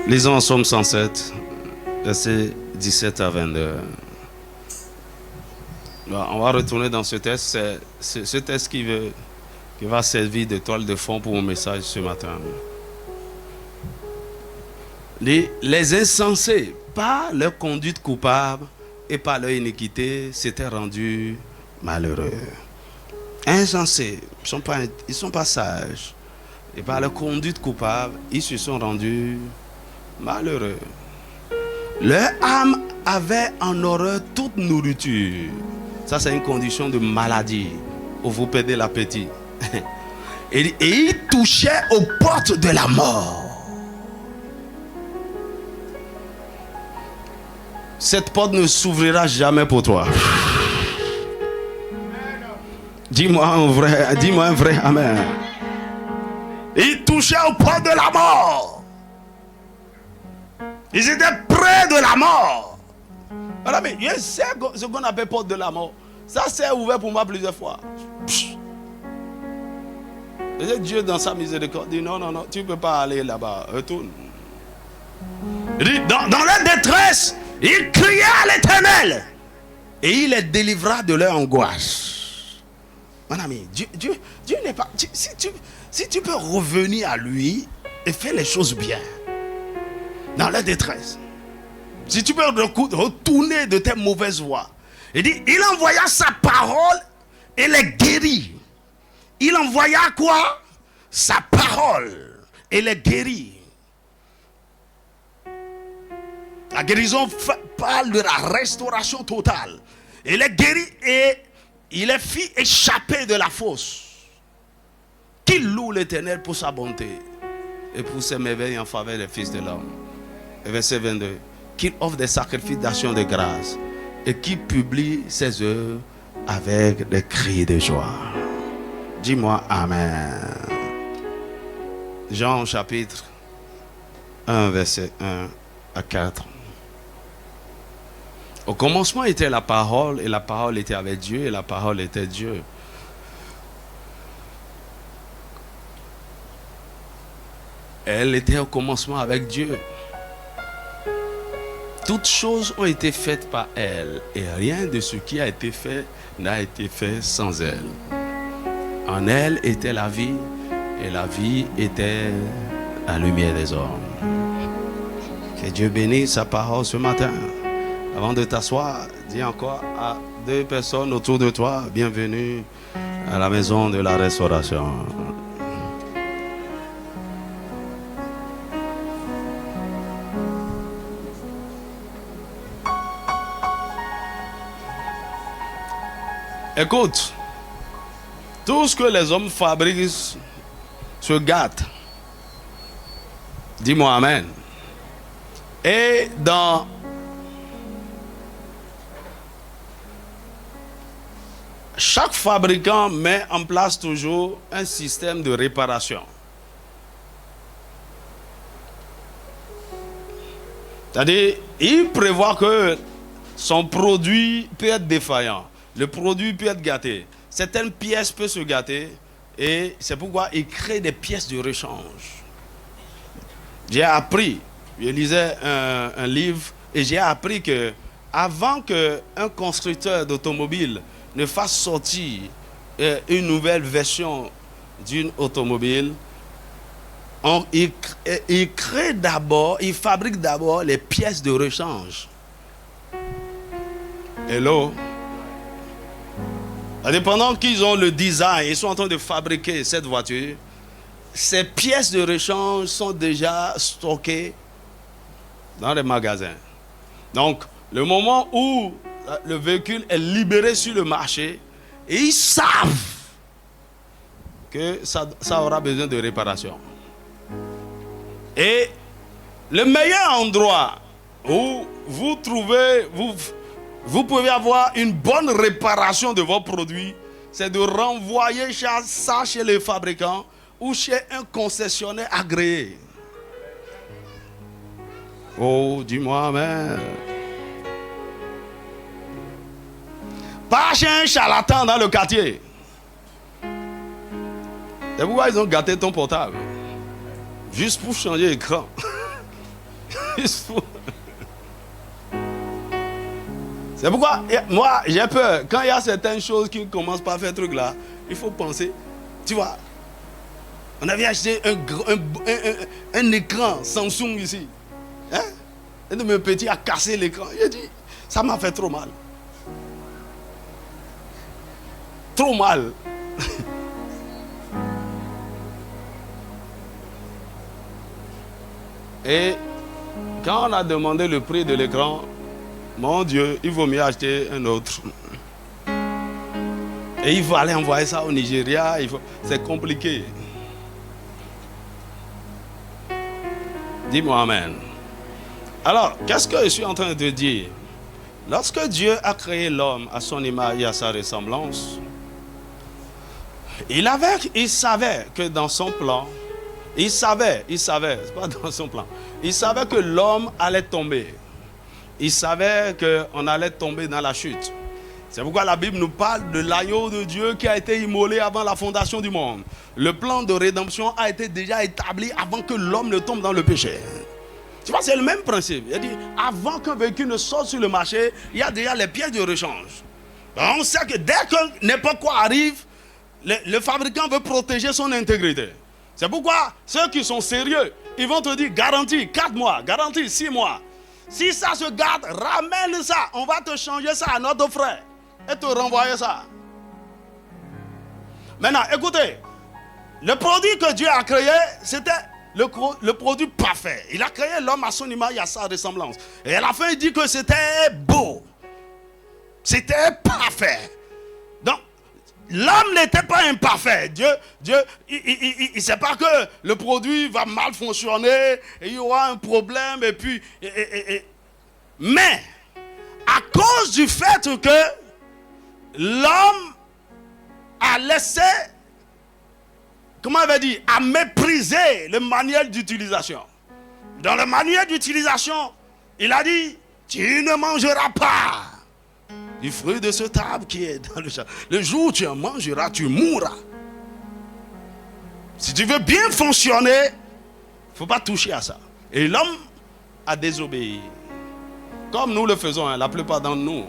Lisons en Psaume 107, versets 17 à 22. On va retourner dans ce texte. C'est ce texte qui va servir de toile de fond pour mon message ce matin. Les insensés, par leur conduite coupable et par leur iniquité, s'étaient rendus malheureux. Insensés, ils ne sont pas sages. Et par leur conduite coupable, ils se sont rendus malheureux. Leur âme avait en horreur toute nourriture. Ça, c'est une condition de maladie où vous perdez l'appétit. Et ils touchaient aux portes de la mort. Cette porte ne s'ouvrira jamais pour toi. Dis-moi un vrai amen. Ils touchaient aux portes de la mort. Ils étaient près de la mort. Voilà, mais je sais ce qu'on appelle porte de la mort. Ça s'est ouvert pour moi plusieurs fois. Et Dieu, dans sa miséricorde, dit non, tu ne peux pas aller là-bas. Retourne. Dans leur détresse, ils criaient à l'Éternel. Et il les délivra de leur angoisse. Mon ami, Dieu n'est pas... Si tu peux revenir à lui et faire les choses bien, dans leur détresse, si tu peux retourner de tes mauvaises voies, il envoya sa parole et les guérit. Il envoya quoi? Sa parole et les guérit. La guérison parle de la restauration totale. Il les guérit et il les fit échapper de la fosse. Qu'il loue l'Éternel pour sa bonté et pour ses merveilles en faveur des fils de l'homme. Verset 22. Qu'il offre des sacrifices d'action de grâce et qui publie ses œuvres avec des cris de joie. Dis-moi Amen. Jean chapitre 1, verset 1 à 4. Au commencement était la parole, et la parole était avec Dieu, et la parole était Dieu. Elle était au commencement avec Dieu. Toutes choses ont été faites par elle, et rien de ce qui a été fait n'a été fait sans elle. En elle était la vie, et la vie était la lumière des hommes. Que Dieu bénisse sa parole ce matin. Avant de t'asseoir, dis encore à 2 personnes autour de toi, bienvenue à la maison de la restauration. Écoute, tout ce que les hommes fabriquent se gâte. Dis-moi Amen. Et dans chaque fabricant met en place toujours un système de réparation. C'est-à-dire, il prévoit que son produit peut être défaillant. Le produit peut être gâté. Certaines pièces peuvent se gâter. Et c'est pourquoi il crée des pièces de rechange. J'ai appris, je lisais un livre, et j'ai appris que avant qu'un constructeur d'automobile ne fasse sortir une nouvelle version d'une automobile, il crée d'abord, il fabrique d'abord les pièces de rechange. Hello? Pendant qu'ils ont le design, ils sont en train de fabriquer cette voiture, ces pièces de rechange sont déjà stockées dans les magasins. Donc, le moment où le véhicule est libéré sur le marché, et ils savent que ça aura besoin de réparation. Et le meilleur endroit où vous trouvez, vous pouvez avoir une bonne réparation de vos produits, c'est de renvoyer ça chez les fabricants ou chez un concessionnaire agréé. Oh, dis-moi Amen. Pas chez un charlatan dans le quartier. C'est pourquoi ils ont gâté ton portable. Juste pour changer l'écran. C'est pourquoi, moi, j'ai peur. Quand il y a certaines choses qui commencent par faire truc là, il faut penser. Tu vois, on avait acheté un écran Samsung ici. Hein? Un de mes petits a cassé l'écran. J'ai dit, ça m'a fait trop mal. Trop mal. Et quand on a demandé le prix de l'écran, mon Dieu, il vaut mieux acheter un autre. Et il faut aller envoyer ça au Nigeria. C'est compliqué. Dis-moi amen. Alors, qu'est-ce que je suis en train de dire? Lorsque Dieu a créé l'homme à son image et à sa ressemblance, il savait que dans son plan, c'est pas dans son plan, il savait que l'homme allait tomber. Il savait qu'on allait tomber dans la chute. C'est pourquoi la Bible nous parle de l'agneau de Dieu qui a été immolé avant la fondation du monde. Le plan de rédemption a été déjà établi avant que l'homme ne tombe dans le péché. Tu vois, c'est le même principe. Il dit, avant qu'un véhicule ne sorte sur le marché, il y a déjà les pièces de rechange. Alors on sait que dès que n'importe quoi arrive, le fabricant veut protéger son intégrité. C'est pourquoi ceux qui sont sérieux, ils vont te dire garantie 4 mois, garantie 6 mois. Si ça se garde, ramène ça. On va te changer ça à notre frais et te renvoyer ça. Maintenant, écoutez, le produit que Dieu a créé, c'était le produit parfait. Il a créé l'homme à son image et à sa ressemblance. Et à la fin, il dit que c'était beau. C'était parfait. Donc, l'homme n'était pas imparfait. Dieu, il ne sait pas que le produit va mal fonctionner, et il y aura un problème, et puis... Mais, à cause du fait que l'homme a laissé, comment il va dire, a méprisé le manuel d'utilisation. Dans le manuel d'utilisation, il a dit, tu ne mangeras pas du fruit de ce arbre qui est dans le jardin. Le jour où tu en mangeras, tu mourras. Si tu veux bien fonctionner, il ne faut pas toucher à ça. Et l'homme a désobéi. Comme nous le faisons, la plupart d'entre nous.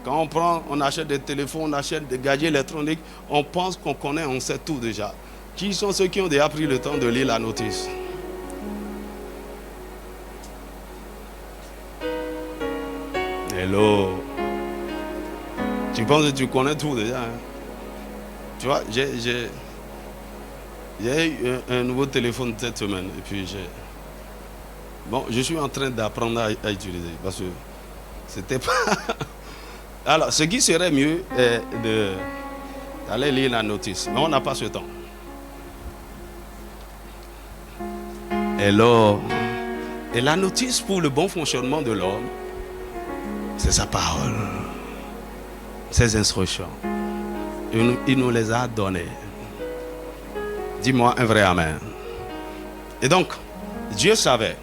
Quand on achète des téléphones, on achète des gadgets électroniques, on pense qu'on connaît, on sait tout déjà. Qui sont ceux qui ont déjà pris le temps de lire la notice? Hello. Tu penses que tu connais tout déjà, hein? Tu vois, j'ai eu un nouveau téléphone cette semaine. Et puis je suis en train d'apprendre à utiliser. Parce que c'était pas... Alors, ce qui serait mieux est d'aller lire la notice. Mais on n'a pas ce temps. Hello. Et la notice pour le bon fonctionnement de l'homme, c'est sa parole. Ses instructions. Il nous les a données. Dis-moi un vrai amen. Et donc, Dieu savait.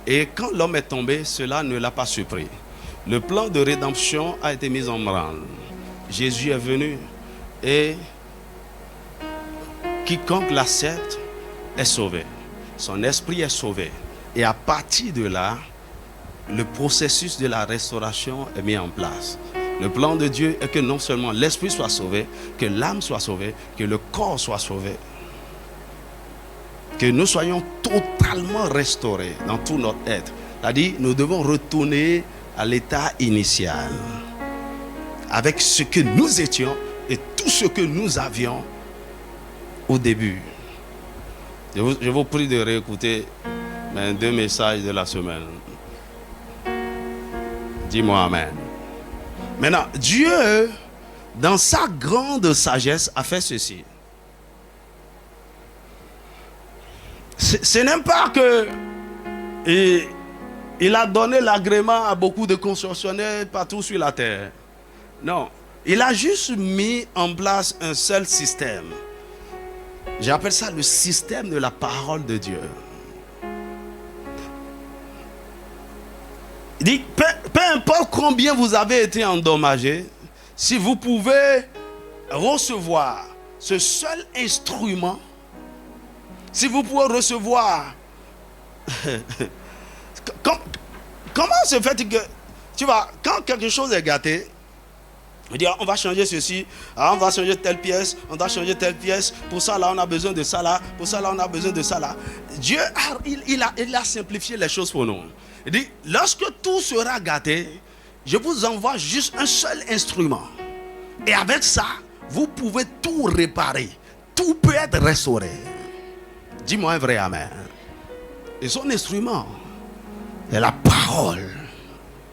Et quand l'homme est tombé, cela ne l'a pas surpris. Le plan de rédemption a été mis en branle. Jésus est venu et quiconque l'accepte est sauvé. Son esprit est sauvé. Et à partir de là, le processus de la restauration est mis en place. Le plan de Dieu est que non seulement l'esprit soit sauvé, que l'âme soit sauvée, que le corps soit sauvé. Que nous soyons totalement restaurés dans tout notre être. C'est-à-dire, nous devons retourner à l'état initial. Avec ce que nous étions et tout ce que nous avions au début. Je vous prie de réécouter mes 2 messages de la semaine. Dis-moi amen. Maintenant, Dieu, dans sa grande sagesse, a fait ceci. Ce n'est pas que il a donné l'agrément à beaucoup de concessionnaires partout sur la terre. Non, il a juste mis en place un seul système. J'appelle ça le système de la parole de Dieu. Il dit, peu importe combien vous avez été endommagé, si vous pouvez recevoir ce seul instrument, si vous pouvez recevoir, quand comment se fait que, tu vois, quand quelque chose est gâté, on dit, on va changer ceci, on va changer telle pièce, on va changer telle pièce, pour ça là on a besoin de ça là, pour ça là on a besoin de ça là. Dieu il a simplifié les choses pour nous. Il dit, lorsque tout sera gâté, je vous envoie juste un seul instrument. Et avec ça, vous pouvez tout réparer. Tout peut être restauré. Dis-moi un vrai amen. Et son instrument est la parole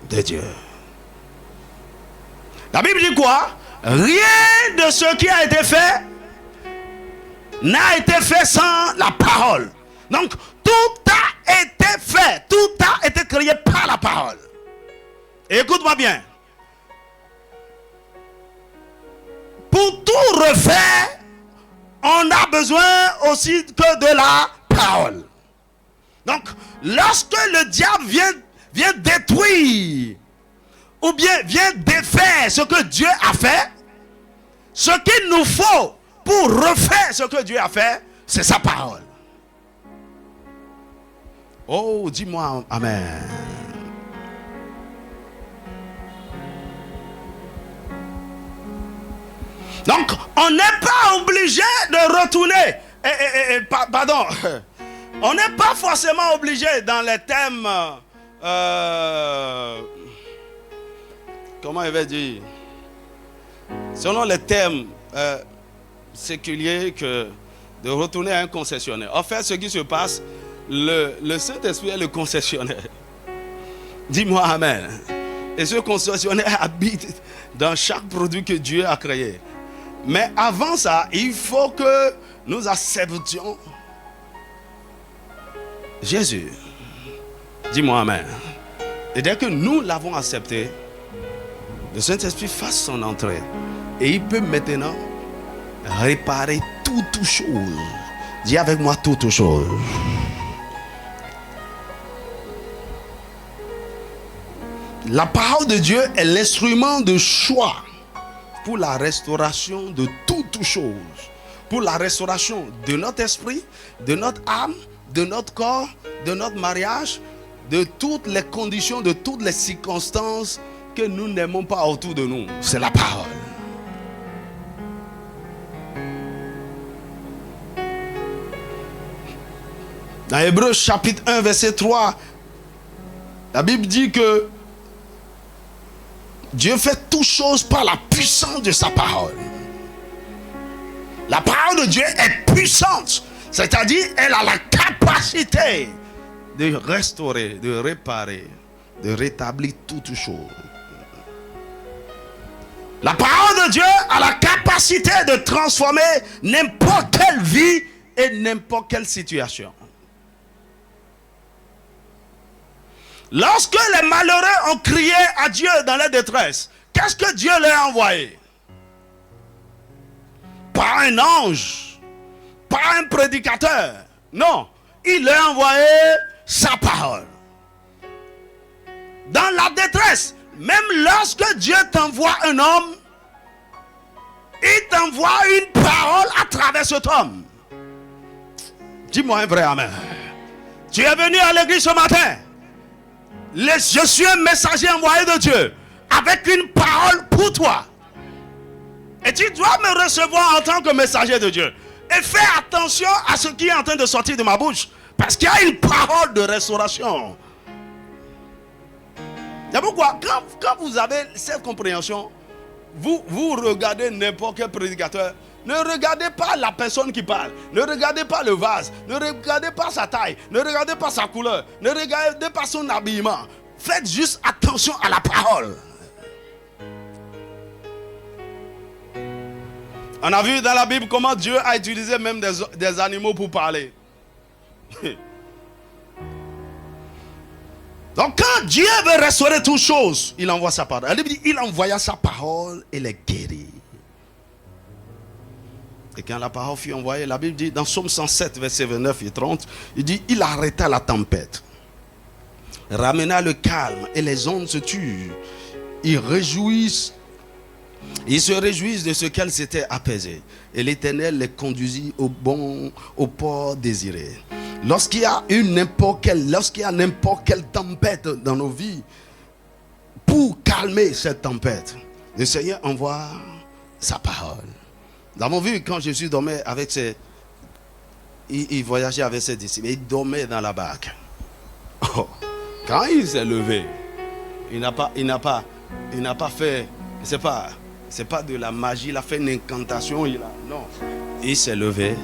de Dieu. La Bible dit quoi? Rien de ce qui a été fait n'a été fait sans la parole. Donc, tout a été fait. Tout a été créé par la parole. Et écoute-moi bien. Pour tout refaire, on a besoin aussi que de la parole. Donc, lorsque le diable vient détruire ou bien vient défaire ce que Dieu a fait, ce qu'il nous faut pour refaire ce que Dieu a fait, c'est sa parole. Oh, dis-moi amen. Donc, on n'est pas obligé de retourner. Pardon. On n'est pas forcément obligé dans les thèmes... comment je vais dire? Selon les thèmes séculiers, de retourner à un concessionnaire. En fait, ce qui se passe, le Saint-Esprit est le concessionnaire. Dis-moi amen. Et ce concessionnaire habite dans chaque produit que Dieu a créé. Mais avant ça, il faut que nous acceptions Jésus. Dis-moi amen. Et dès que nous l'avons accepté, le Saint-Esprit fasse son entrée. Et il peut maintenant réparer toutes choses. Dis avec moi toutes choses. La parole de Dieu est l'instrument de choix pour la restauration de toutes choses. Pour la restauration de notre esprit, de notre âme, de notre corps, de notre mariage, de toutes les conditions, de toutes les circonstances que nous n'aimons pas autour de nous. C'est la parole. Dans Hébreux chapitre 1 verset 3, la Bible dit que Dieu fait toutes choses par la puissance de sa parole. La parole de Dieu est puissante, c'est-à-dire elle a la capacité de restaurer, de réparer, de rétablir toutes choses. La parole de Dieu a la capacité de transformer n'importe quelle vie et n'importe quelle situation. Lorsque les malheureux ont crié à Dieu dans leur détresse, qu'est-ce que Dieu leur a envoyé? Pas un ange, pas un prédicateur. Non, il leur a envoyé sa parole. Dans la détresse, même lorsque Dieu t'envoie un homme, il t'envoie une parole à travers cet homme. Dis-moi un vrai amen. Tu es venu à l'église ce matin. Je suis un messager envoyé de Dieu avec une parole pour toi. Et tu dois me recevoir en tant que messager de Dieu. Et fais attention à ce qui est en train de sortir de ma bouche. Parce qu'il y a une parole de restauration. C'est pourquoi, quand vous avez cette compréhension, vous regardez n'importe quel prédicateur. Ne regardez pas la personne qui parle. Ne regardez pas le vase. Ne regardez pas sa taille. Ne regardez pas sa couleur. Ne regardez pas son habillement. Faites juste attention à la parole. On a vu dans la Bible comment Dieu a utilisé même des animaux pour parler. Donc quand Dieu veut restaurer toutes choses, il envoie sa parole. La Bible dit, il envoya sa parole et les guérit. Et quand la parole fut envoyée, la Bible dit dans Psaume 107, versets 29 et 30, il dit, il arrêta la tempête, ramena le calme et les ondes se turent. Ils se réjouissent de ce qu'elles s'étaient apaisées. Et l'Éternel les conduisit au port désiré. Lorsqu'il y a n'importe quelle tempête dans nos vies, pour calmer cette tempête, le Seigneur envoie sa parole. Nous avons vu quand Jésus dormait avec il voyageait avec ses disciples, il dormait dans la barque. Oh, quand il s'est levé, il n'a pas fait, c'est pas de la magie, il a fait une incantation, non. Il s'est levé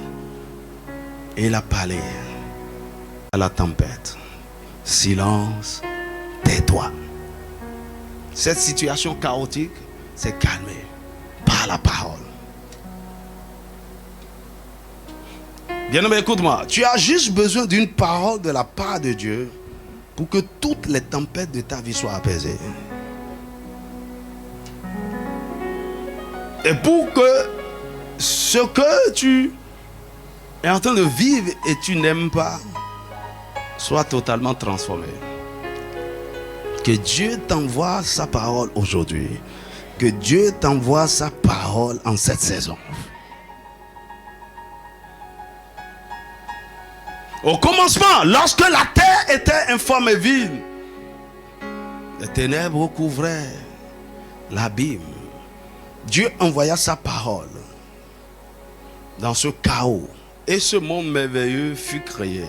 et il a parlé à la tempête. Silence, tais-toi. Cette situation chaotique s'est calmée par la parole. Bien-aimé, écoute-moi. Tu as juste besoin d'une parole de la part de Dieu pour que toutes les tempêtes de ta vie soient apaisées. Et pour que ce que tu es en train de vivre et tu n'aimes pas soit totalement transformé. Que Dieu t'envoie sa parole aujourd'hui. Que Dieu t'envoie sa parole en cette saison. Au commencement, lorsque la terre était informe et vide, les ténèbres recouvraient l'abîme. Dieu envoya sa parole dans ce chaos. Et ce monde merveilleux fut créé.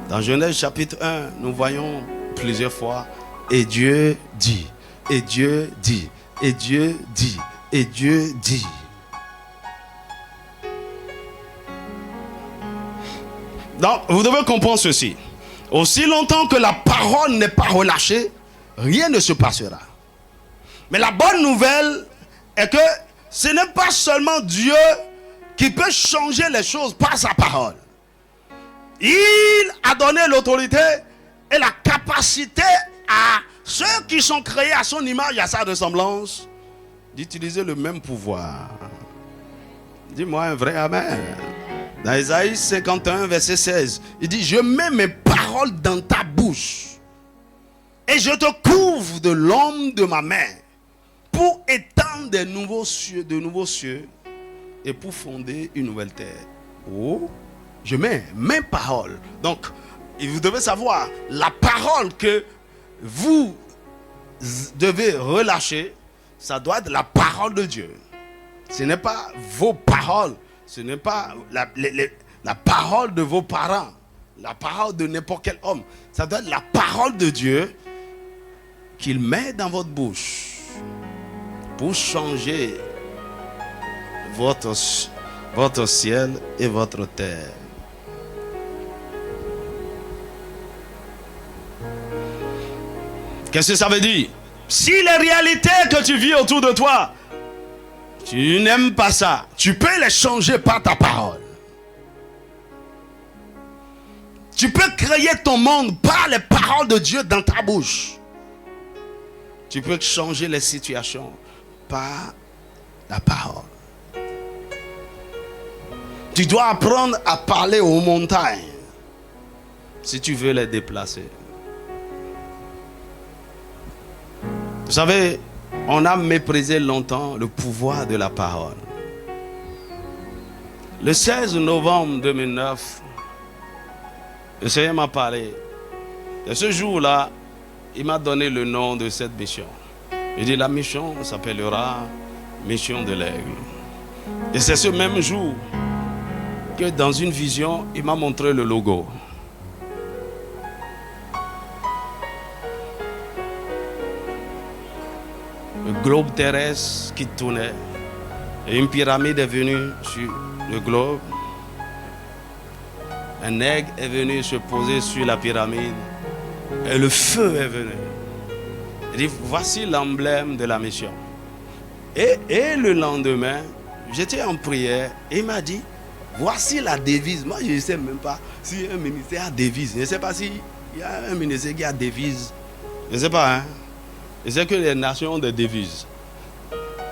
Dans Genèse chapitre 1, nous voyons plusieurs fois, et Dieu dit, et Dieu dit, et Dieu dit, et Dieu dit. Donc, vous devez comprendre ceci. Aussi longtemps que la parole n'est pas relâchée, rien ne se passera. Mais la bonne nouvelle est que ce n'est pas seulement Dieu qui peut changer les choses par sa parole. Il a donné l'autorité et la capacité à ceux qui sont créés à son image et à sa ressemblance d'utiliser le même pouvoir. Dis-moi un vrai amen. Dans Isaïe 51, verset 16, il dit: je mets mes paroles dans ta bouche et je te couvre de l'ombre de ma main pour étendre de nouveaux cieux et pour fonder une nouvelle terre. Oh, je mets mes paroles. Donc, vous devez savoir, la parole que vous devez relâcher, ça doit être la parole de Dieu. Ce n'est pas vos paroles. Ce n'est pas la parole de vos parents, la parole de n'importe quel homme. Ça doit être la parole de Dieu qu'il met dans votre bouche pour changer votre ciel et votre terre. Qu'est-ce que ça veut dire? Si les réalités que tu vis autour de toi, tu n'aimes pas ça, tu peux les changer par ta parole. Tu peux créer ton monde par les paroles de Dieu dans ta bouche. Tu peux changer les situations par la parole. Tu dois apprendre à parler aux montagnes si tu veux les déplacer. Vous savez, on a méprisé longtemps le pouvoir de la parole. Le 16 novembre 2009, le Seigneur m'a parlé. Et ce jour-là, il m'a donné le nom de cette mission. Il dit: la mission s'appellera Mission de l'Aigle. Et c'est ce même jour que dans une vision, il m'a montré le logo. Le globe terrestre qui tournait. Et une pyramide est venue sur le globe. Un aigle est venu se poser sur la pyramide. Et le feu est venu. Il dit: voici l'emblème de la mission. Et le lendemain, j'étais en prière. Et il m'a dit: voici la devise. Moi, je ne sais même pas si un ministère a devise. Je ne sais pas s'il y a un ministère qui a devise. Je ne sais pas, hein. Je sais que les nations ont des devises.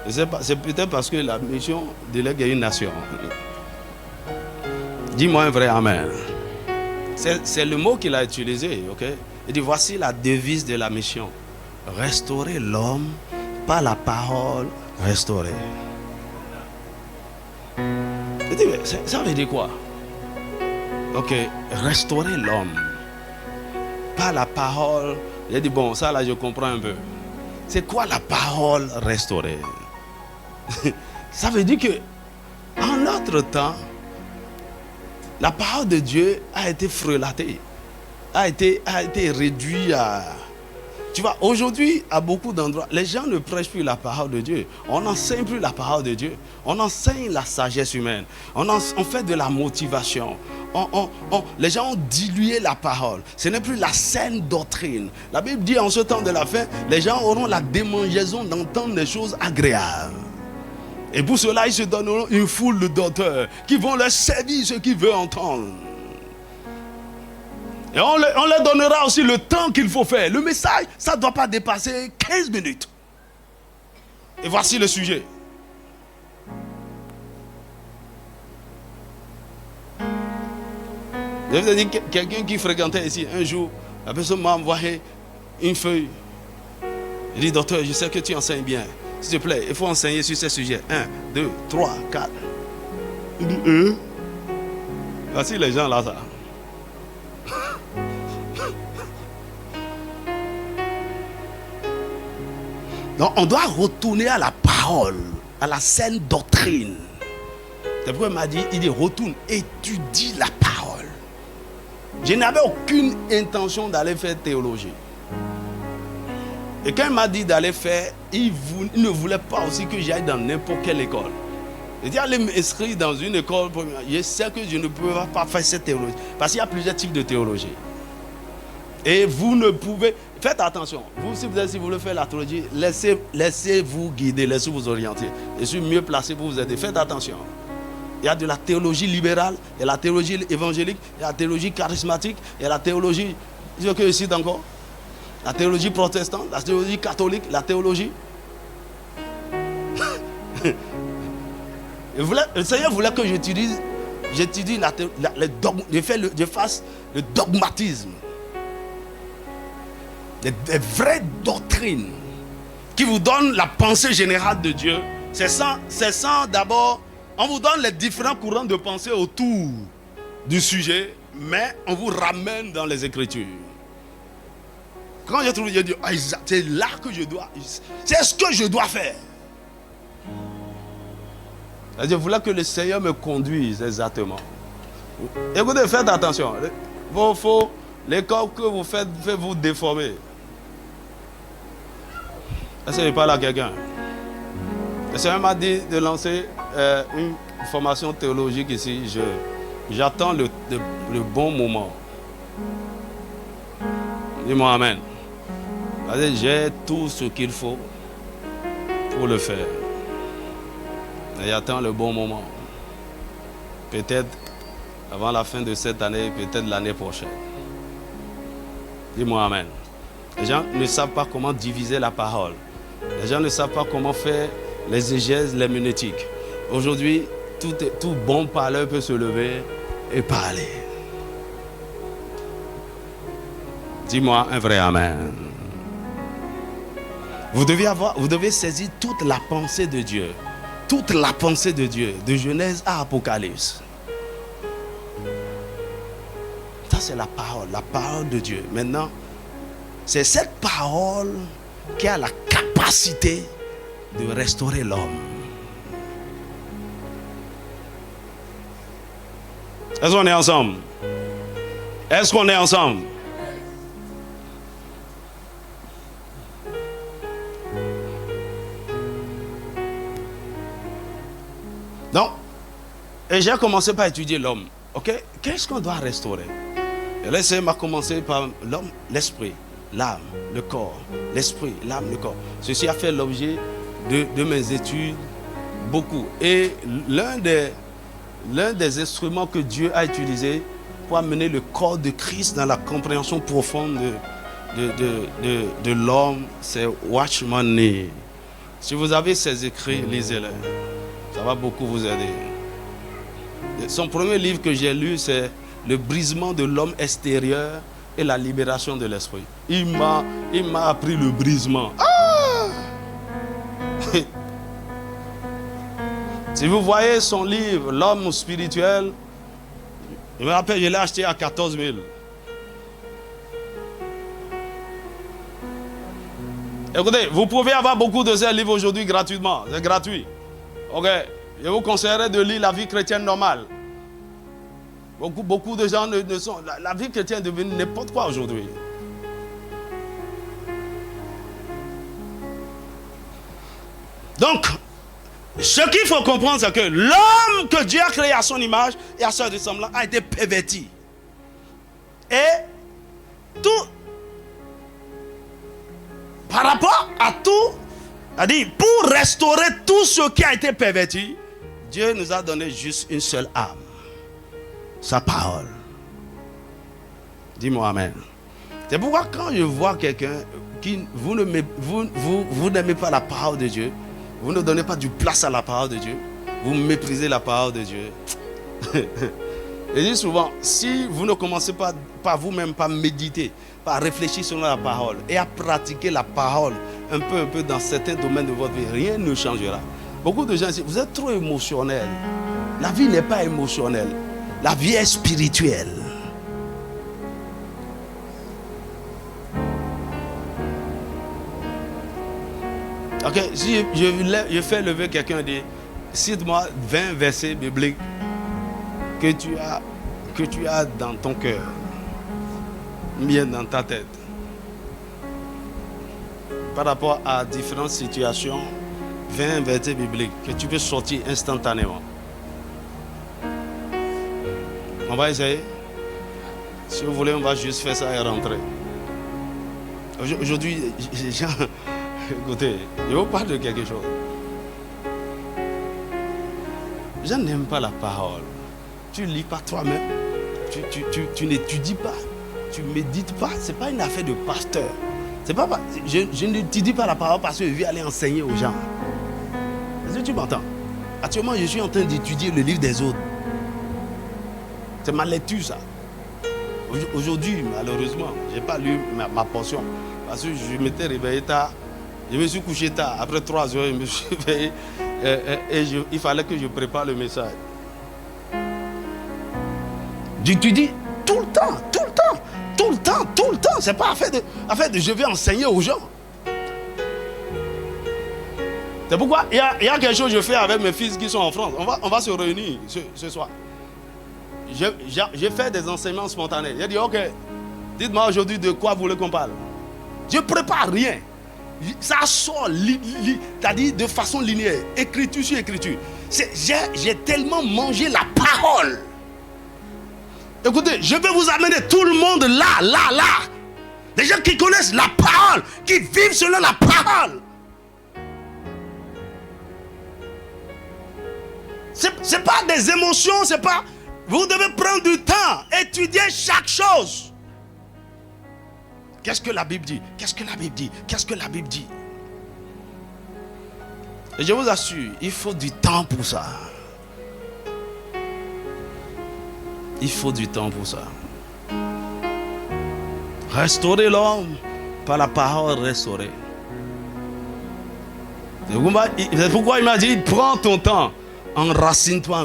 Je sais pas, c'est peut-être parce que la mission délègue à une nation. Dis-moi un vrai amen. C'est le mot qu'il a utilisé, ok? Il dit: voici la devise de la mission. Restaurer l'homme par la parole restaurée. Je dis: mais ça veut dire quoi? Ok, restaurer l'homme. Pas la parole. J'ai dit, bon, ça là, je comprends un peu. C'est quoi la parole restaurée? Ça veut dire que, en notre temps, la parole de Dieu a été frelatée, a été réduite à... Tu vois, aujourd'hui, à beaucoup d'endroits, les gens ne prêchent plus la parole de Dieu. On n'enseigne plus la parole de Dieu. On enseigne la sagesse humaine. On fait de la motivation. Les gens ont dilué la parole. Ce n'est plus la saine doctrine. La Bible dit en ce temps de la fin, les gens auront la démangeaison d'entendre des choses agréables. Et pour cela, ils se donneront une foule de docteurs qui vont leur servir ce qu'ils veulent entendre. Et on leur donnera aussi le temps qu'il faut faire. Le message, ça ne doit pas dépasser 15 minutes. Et voici le sujet. Je vous ai dit, quelqu'un qui fréquentait ici, un jour, la personne m'a envoyé une feuille. Il dit, docteur, je sais que tu enseignes bien. S'il te plaît, il faut enseigner sur ces sujets. 1, 2, 3, 4. Il dit, voici les gens là, ça. Donc, on doit retourner à la parole, à la saine doctrine. C'est pourquoi il m'a dit, retourne, étudie la parole. Je n'avais aucune intention d'aller faire théologie. Et quand il m'a dit d'aller faire, il ne voulait pas aussi que j'aille dans n'importe quelle école. Il dit, allez m'inscrire dans une école. Je sais que je ne peux pas faire cette théologie. Parce qu'il y a plusieurs types de théologie. Et vous ne pouvez... Faites attention. Vous, si vous voulez faire la théologie, laissez-vous guider, laissez-vous orienter. Je suis mieux placé pour vous aider. Faites attention. Il y a de la théologie libérale, il y a la théologie évangélique, il y a la théologie charismatique, il y a la théologie, je que je cite encore, la théologie protestante, la théologie catholique, la théologie. Le Seigneur voulait que j'étudie je fasse le dogmatisme. Des vraies doctrines qui vous donnent la pensée générale de Dieu. C'est sans d'abord, on vous donne les différents courants de pensée autour du sujet, mais on vous ramène dans les Écritures. Quand j'ai trouvé, je dis, c'est là que je dois, c'est ce que je dois faire. Je voulais que le Seigneur me conduise exactement. Écoutez, faites attention. L'école que vous faites fait vous déformer. Est-ce que je parle à quelqu'un? Le Seigneur m'a dit de lancer une formation théologique ici. J'attends le bon moment. Dis-moi amen. J'ai tout ce qu'il faut pour le faire. Et j'attends le bon moment. Peut-être avant la fin de cette année, peut-être l'année prochaine. Dis-moi amen. Les gens ne savent pas comment diviser la parole. Les gens ne savent pas comment faire les exégèses, l'herméneutique. Aujourd'hui, tout bon parleur peut se lever et parler. Dis-moi un vrai amen. Vous devez saisir toute la pensée de Dieu. Toute la pensée de Dieu, de Genèse à Apocalypse. Ça, c'est la parole de Dieu. Maintenant, c'est cette parole qui a la capacité de restaurer l'homme. Est-ce qu'on est ensemble? Est-ce qu'on est ensemble? Donc, et j'ai commencé par étudier l'homme. Ok? Qu'est-ce qu'on doit restaurer? Et là, c'est m'a commencé par l'homme, l'esprit, l'âme, le corps. L'esprit, l'âme, le corps. Ceci a fait l'objet de mes études beaucoup. Et l'un des instruments que Dieu a utilisé pour amener le corps de Christ dans la compréhension profonde de l'homme, c'est Watchman Nee. Si vous avez ses écrits, lisez-les. Ça va beaucoup vous aider. Son premier livre que j'ai lu, c'est Le brisement de l'homme extérieur et la libération de l'esprit. Il m'a appris le brisement. Ah! Si vous voyez son livre, L'homme spirituel, Je me rappelle, je l'ai acheté à 14 000. Écoutez, vous pouvez avoir beaucoup de ces livres aujourd'hui gratuitement. C'est gratuit. Ok. Je vous conseillerais de lire La vie chrétienne normale. Beaucoup de gens ne sont... La vie chrétienne est devenue n'importe quoi aujourd'hui. Donc, ce qu'il faut comprendre, c'est que l'homme que Dieu a créé à son image et à sa ressemblance a été perverti. Et tout, par rapport à tout, c'est-à-dire pour restaurer tout ce qui a été perverti, Dieu nous a donné juste une seule âme, sa parole. Dis-moi amen. C'est pourquoi quand je vois quelqu'un qui vous n'aimez pas la parole de Dieu, vous ne donnez pas du place à la parole de Dieu, vous méprisez la parole de Dieu. Je dis souvent, si vous ne commencez pas par vous-même, par méditer, par réfléchir sur la parole et à pratiquer la parole un peu dans certains domaines de votre vie, rien ne changera. Beaucoup de gens disent, vous êtes trop émotionnel. La vie n'est pas émotionnelle. La vie est spirituelle. Ok, si je fais lever quelqu'un et dire, cite-moi 20 versets bibliques que tu as dans ton cœur, bien dans ta tête, par rapport à différentes situations, 20 versets bibliques que tu peux sortir instantanément. On va essayer. Si vous voulez, on va juste faire ça et rentrer. Aujourd'hui, les gens... Écoutez, je vous parle de quelque chose. Je n'aime pas la parole. Tu ne lis pas toi-même. Tu n'étudies pas. Tu ne médites pas. Ce n'est pas une affaire de pasteur. Je n'étudie pas la parole parce que je vais aller enseigner aux gens. Est-ce que tu m'entends? Actuellement, je suis en train d'étudier le livre des autres. C'est ma lecture, ça. Aujourd'hui, malheureusement, je n'ai pas lu ma portion. Parce que je m'étais réveillé tard. Je me suis couché tard. Après 3 heures, je me suis réveillé. Il fallait que je prépare le message. Tu dis tout le temps, tout le temps, tout le temps, tout le temps. C'est pas affaire de je vais enseigner aux gens. C'est pourquoi il y a quelque chose que je fais avec mes fils qui sont en France. On va se réunir ce soir. J'ai fait des enseignements spontanés. J'ai dit, ok, dites-moi aujourd'hui de quoi vous voulez qu'on parle. Je ne prépare rien. Ça sort, c'est-à-dire de façon linéaire, écriture sur écriture. J'ai tellement mangé la parole. Écoutez, je vais vous amener tout le monde là. Des gens qui connaissent la parole, qui vivent selon la parole. C'est pas des émotions, c'est pas... Vous devez prendre du temps, étudier chaque chose. Qu'est-ce que la Bible dit? Qu'est-ce que la Bible dit? Qu'est-ce que la Bible dit? Et je vous assure, il faut du temps pour ça. Il faut du temps pour ça. Restaurer l'homme par la parole restaurée. C'est pourquoi il m'a dit, prends ton temps, enracine-toi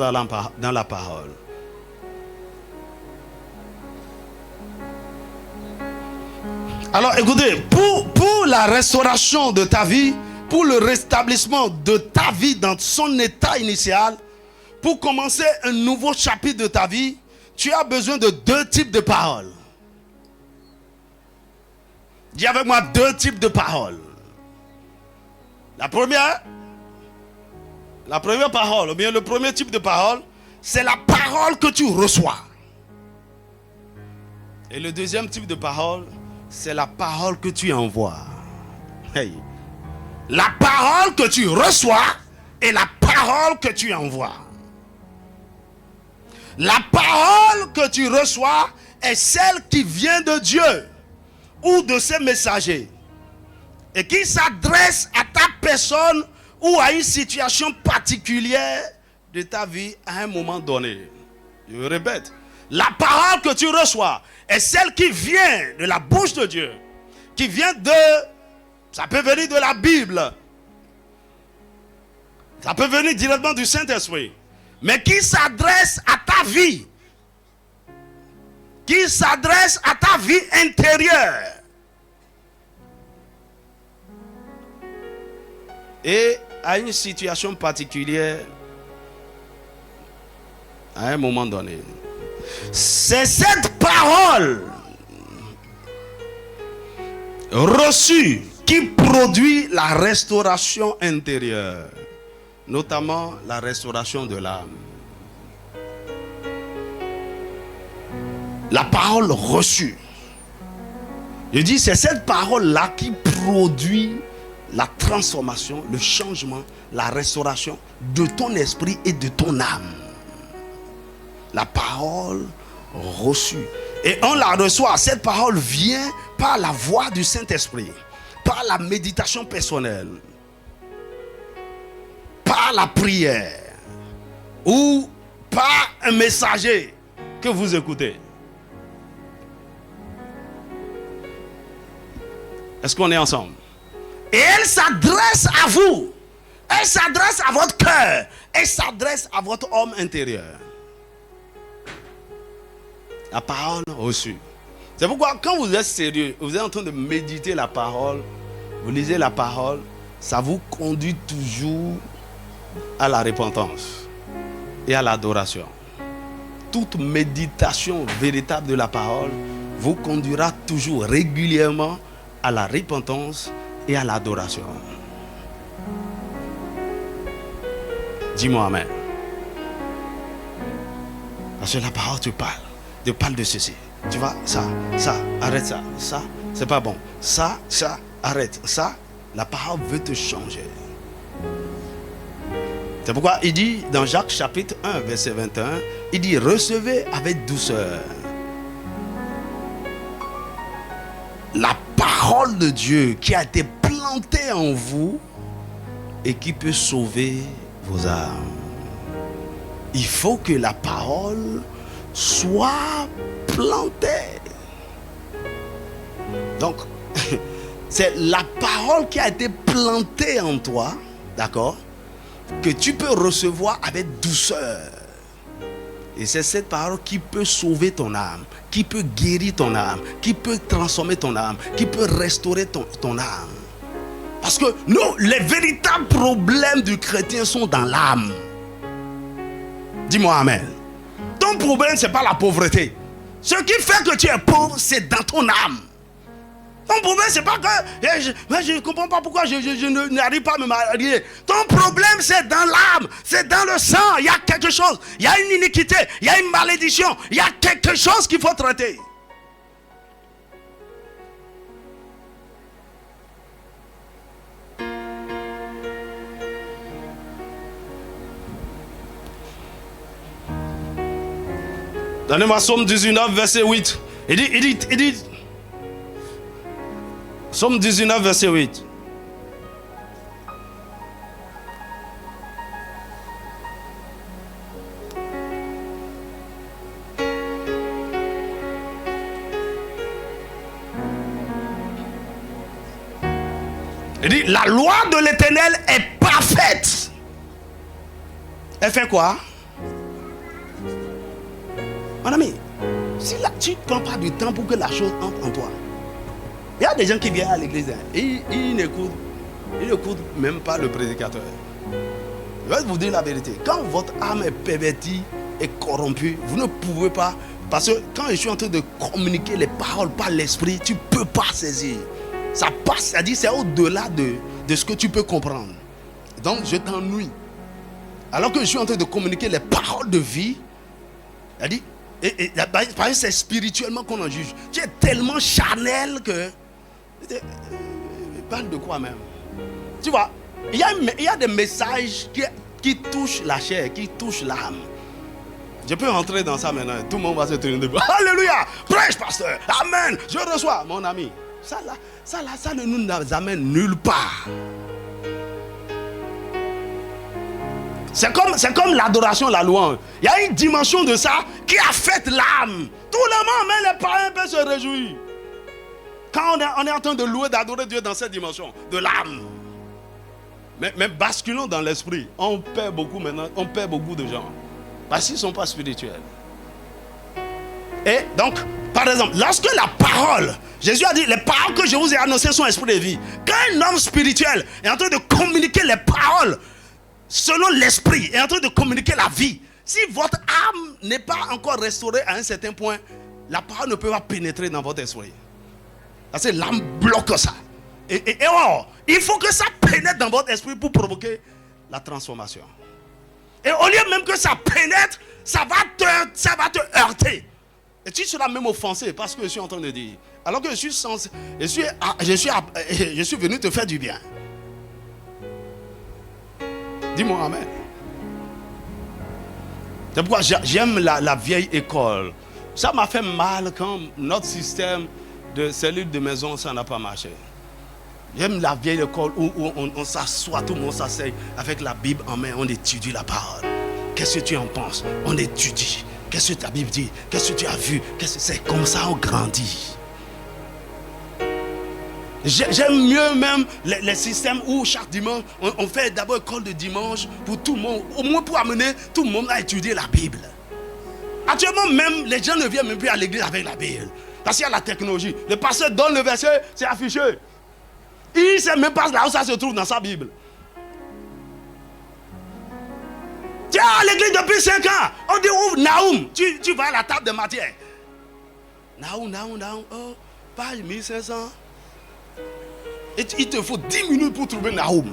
dans la parole. Alors écoutez, pour la restauration de ta vie, pour le rétablissement de ta vie dans son état initial, pour commencer un nouveau chapitre de ta vie, tu as besoin de 2 types de paroles. Dis avec moi 2 types de paroles. La première parole, ou bien le premier type de parole, c'est la parole que tu reçois. Et le deuxième type de parole, c'est la parole que tu envoies. Hey. La parole que tu reçois et la parole que tu envoies. La parole que tu reçois est celle qui vient de Dieu ou de ses messagers et qui s'adresse à ta personne ou à une situation particulière de ta vie à un moment donné. Je répète, la parole que tu reçois est celle qui vient de la bouche de Dieu, qui vient ça peut venir de la Bible, ça peut venir directement du Saint-Esprit, mais qui s'adresse à ta vie qui s'adresse à ta vie intérieure. Et à une situation particulière, à un moment donné. C'est cette parole reçue qui produit la restauration intérieure, notamment la restauration de l'âme. La parole reçue. Je dis, c'est cette parole-là qui produit la transformation, le changement, la restauration de ton esprit et de ton âme. La parole reçue. Et on la reçoit. Cette parole vient par la voix du Saint-Esprit, par la méditation personnelle, par la prière ou par un messager que vous écoutez. Est-ce qu'on est ensemble? Et elle s'adresse à vous. Elle s'adresse à votre cœur. Elle s'adresse à votre homme intérieur. La parole reçue. C'est pourquoi quand vous êtes sérieux, vous êtes en train de méditer la parole, vous lisez la parole, ça vous conduit toujours à la repentance et à l'adoration. Toute méditation véritable de la parole vous conduira toujours régulièrement à la repentance et à l'adoration. Dis-moi amen. Parce que la parole te parle de ceci. Tu vois, ça, arrête ça, c'est pas bon. Ça, arrête. Ça, la parole veut te changer. C'est pourquoi il dit dans Jacques chapitre 1, verset 21, il dit, recevez avec douceur la parole de Dieu qui a été plantée en vous et qui peut sauver vos âmes. Il faut que la parole soit plantée. Donc, c'est la parole qui a été plantée en toi, d'accord, que tu peux recevoir avec douceur. Et c'est cette parole qui peut sauver ton âme, qui peut guérir ton âme, qui peut transformer ton âme, qui peut restaurer ton âme. Parce que nous, les véritables problèmes du chrétien sont dans l'âme. Dis-moi amen. Ton problème, ce n'est pas la pauvreté. Ce qui fait que tu es pauvre, c'est dans ton âme. Ton problème, c'est pas que je ne comprends pas pourquoi je n'arrive pas à me marier. Ton problème, c'est dans l'âme, c'est dans le sang. Il y a quelque chose, il y a une iniquité, il y a une malédiction, il y a quelque chose qu'il faut traiter. Donnez-moi Psaume 19, verset 8. Il dit, Psaume 19, verset 8. Il dit, la loi de l'Éternel est parfaite. Elle fait quoi? Mon ami, si là, tu ne prends pas du temps pour que la chose entre en toi. Il y a des gens qui viennent à l'église et ils n'écoutent même pas le prédicateur. Je vais vous dire la vérité. Quand votre âme est pervertie et corrompue, vous ne pouvez pas. Parce que quand je suis en train de communiquer les paroles par l'esprit, tu ne peux pas saisir. Ça passe, c'est-à-dire c'est au-delà de ce que tu peux comprendre. Donc je t'ennuie. Alors que je suis en train de communiquer les paroles de vie, c'est-à-dire, par exemple, c'est spirituellement qu'on en juge. Tu es tellement charnel que... Parle de quoi même? Tu vois, il y a des messages qui touchent la chair, qui touchent l'âme. Je peux rentrer dans ça maintenant. Tout le monde va se tourner debout. Alléluia! Prêche, pasteur! Amen! Je reçois, mon ami. Ça ne nous amène nulle part. C'est comme l'adoration, la louange. Il y a une dimension de ça qui affecte l'âme. Tout le monde, même les parents peuvent se réjouir. Quand on est en train de louer, d'adorer Dieu dans cette dimension de l'âme. Mais basculons dans l'esprit. On perd beaucoup maintenant. On perd beaucoup de gens. Parce qu'ils ne sont pas spirituels. Et donc, Par exemple, lorsque la parole, Jésus a dit, les paroles que je vous ai annoncées sont esprit de vie. Quand un homme spirituel est en train de communiquer les paroles selon l'esprit, est en train de communiquer la vie, si votre âme n'est pas encore restaurée à un certain point, la parole ne peut pas pénétrer dans votre esprit. Parce que l'âme bloque ça. Et il faut que ça pénètre dans votre esprit pour provoquer la transformation. Et au lieu même que ça pénètre, ça va te heurter. Et tu seras même offensé parce que je suis en train de dire. Alors que je suis venu te faire du bien. Dis-moi amen. C'est pourquoi j'aime la vieille école. Ça m'a fait mal quand notre système de cellule de maison, ça n'a pas marché. J'aime la vieille école où on s'assoit, tout le monde s'assied avec la Bible en main, on étudie la parole. Qu'est-ce que tu en penses? On étudie. Qu'est-ce que ta Bible dit? Qu'est-ce que tu as vu? C'est comme ça on grandit. J'aime mieux même les systèmes où chaque dimanche, on fait d'abord école de dimanche pour tout le monde, au moins pour amener tout le monde à étudier la Bible. Actuellement même, les gens ne viennent même plus à l'église avec la Bible. Parce qu'il y a la technologie. Le pasteur donne le verset, c'est affiché. Il ne sait même pas là où ça se trouve dans sa Bible. Tiens, à l'église depuis 5 ans, on dit ouvre Naoum, tu vas à la table de matière. Naoum, oh, page 1500. Et il te faut 10 minutes pour trouver Naoum.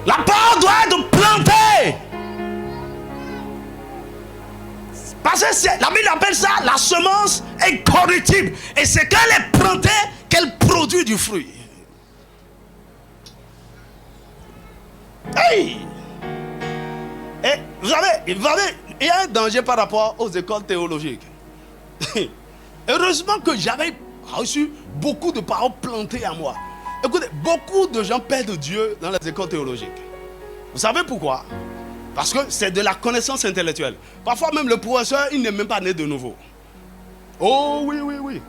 La parole doit être plantée. Parce que la Bible appelle ça la semence incorruptible. Et c'est quand elle est plantée qu'elle produit du fruit. Hey! Et vous savez, il y a un danger par rapport aux écoles théologiques. Heureusement que j'avais reçu beaucoup de paroles plantées à moi. Écoutez, beaucoup de gens perdent Dieu dans les écoles théologiques. Vous savez pourquoi? Parce que c'est de la connaissance intellectuelle. Parfois même le professeur, il n'est même pas né de nouveau. Oh oui.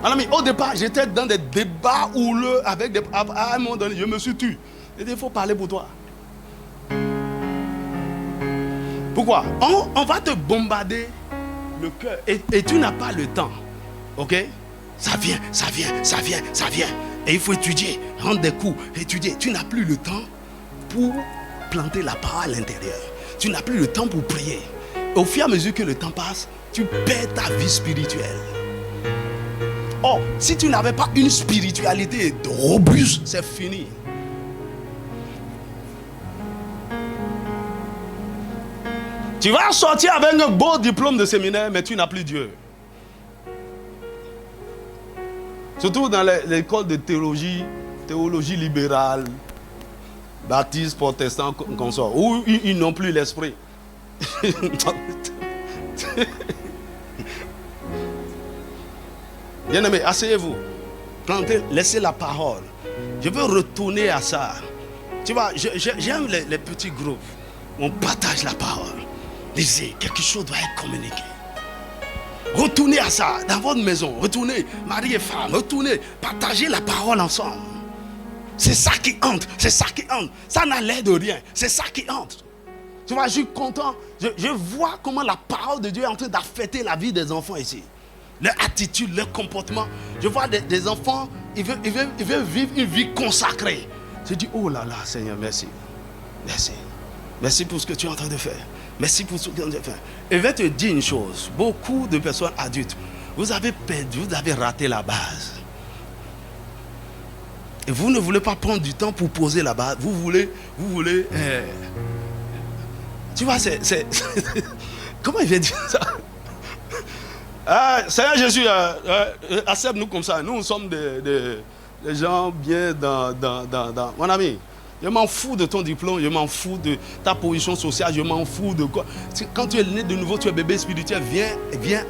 Alors, au départ, j'étais dans des débats houleux avec des... À un moment donné, je me suis tué. Il faut parler pour toi. Pourquoi? On va te bombarder le cœur et tu n'as pas le temps. Ok? Ça vient. Et il faut étudier, rendre des coups, étudier. Tu n'as plus le temps pour planter la parole à l'intérieur. Tu n'as plus le temps pour prier. Au fur et à mesure que le temps passe, tu perds ta vie spirituelle. Or, si tu n'avais pas une spiritualité robuste, c'est fini. Tu vas sortir avec un beau diplôme de séminaire, mais tu n'as plus Dieu. Surtout dans l'école de théologie libérale, baptiste, protestant, consort, où ils n'ont plus l'esprit. Bien-aimés, asseyez-vous. Plantez, laissez la parole. Je veux retourner à ça. Tu vois, j'aime les petits groupes où on partage la parole. Lisez, quelque chose doit être communiqué. Retournez à ça, dans votre maison. Retournez, mari et femme, retournez, partagez la parole ensemble. C'est ça qui entre, Ça n'a l'air de rien, c'est ça qui entre. Tu vois, je suis content. Je vois comment la parole de Dieu est en train d'affecter la vie des enfants ici. Leur attitude, leur comportement. Je vois des enfants, ils veulent vivre une vie consacrée. Je dis, oh là là, Seigneur, merci. Merci. Merci pour ce que tu es en train de faire. Merci pour ce que tu es en train de faire. Et je vais te dire une chose. Beaucoup de personnes adultes, vous avez perdu, vous avez raté la base. Et vous ne voulez pas prendre du temps pour poser la base. Vous voulez tu vois, c'est comment il vient dire ça? Seigneur Jésus, accepte-nous comme ça. Nous sommes des gens bien dans... Mon ami, je m'en fous de ton diplôme, je m'en fous de ta position sociale, je m'en fous de quoi. Quand tu es né de nouveau, tu es bébé spirituel, viens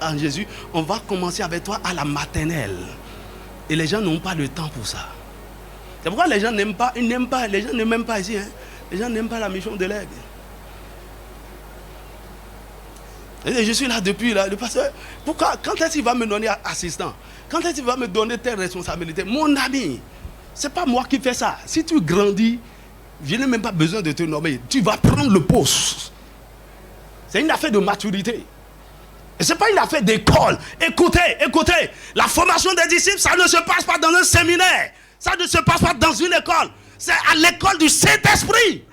en Jésus. On va commencer avec toi à la maternelle. Et les gens n'ont pas le temps pour ça. C'est pourquoi les gens n'aiment pas, les gens ne m'aiment pas ici. Hein. Les gens n'aiment pas la mission de l'aigle. Et je suis là depuis là. Le pasteur, pourquoi? Quand est-ce qu'il va me donner assistant? Quand est-ce qu'il va me donner telle responsabilité? Mon ami, c'est pas moi qui fais ça. Si tu grandis, je n'ai même pas besoin de te nommer. Tu vas prendre le poste. C'est une affaire de maturité. Et ce n'est pas une affaire d'école. Écoutez, la formation des disciples, ça ne se passe pas dans un séminaire. Ça ne se passe pas dans une école. C'est à l'école du Saint-Esprit.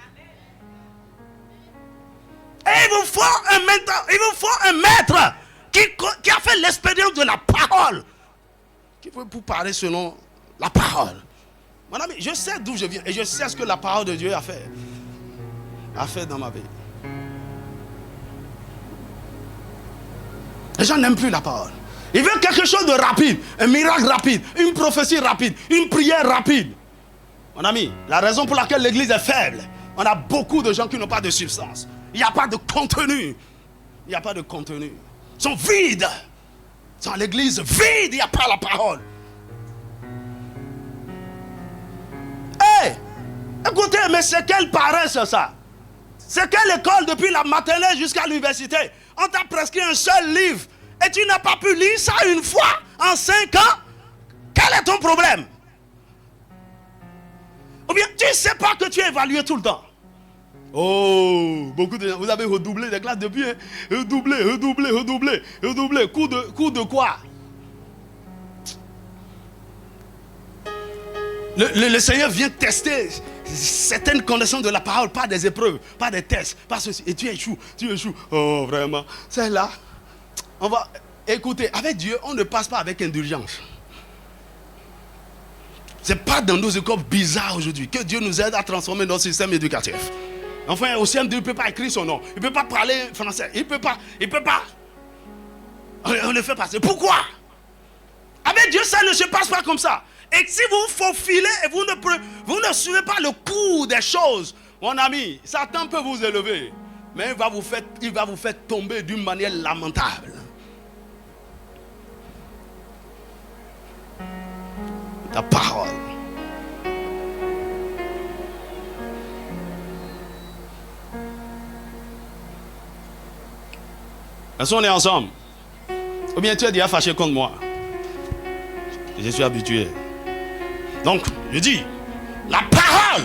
Et il vous faut un mentor, il vous faut un maître qui a fait l'expérience de la parole. Qui peut vous parler selon la parole. Mon ami, je sais d'où je viens et je sais ce que la parole de Dieu a fait dans ma vie. Les gens n'aiment plus la parole. Ils veulent quelque chose de rapide, un miracle rapide, une prophétie rapide, une prière rapide. Mon ami, la raison pour laquelle l'église est faible, on a beaucoup de gens qui n'ont pas de substance. Il n'y a pas de contenu. Il n'y a pas de contenu. Ils sont vides. Ils sont à l'église vide, il n'y a pas la parole. Hey, écoutez, mais c'est quelle paresse ça? C'est quelle école depuis la maternelle jusqu'à l'université? On t'a prescrit un seul livre et tu n'as pas pu lire ça une fois en 5 ans. Quel est ton problème? Ou bien tu ne sais pas que tu es évalué tout le temps. Oh, beaucoup de gens, vous avez redoublé des classes depuis, hein? Redoublé. Coup de quoi? Le Seigneur vient tester certaines connaissances de la parole, pas des épreuves, pas des tests, pas ceci. Et tu échoues. Oh, vraiment. C'est là. On va écouter. Avec Dieu, on ne passe pas avec indulgence. C'est pas dans nos écoles bizarres aujourd'hui que Dieu nous aide à transformer notre système éducatif. Enfin, au CM2, il ne peut pas écrire son nom. Il ne peut pas parler français. Il ne peut pas. On le fait passer. Pourquoi? Avec Dieu, ça ne se passe pas comme ça. Et si vous faufilez et vous ne suivez pas le cours des choses, mon ami, Satan peut vous élever. Mais il va vous faire tomber d'une manière lamentable. Ta parole. Est-ce qu'on est ensemble? Ou bien tu es déjà fâché contre moi? Je suis habitué. Donc, je dis, la parole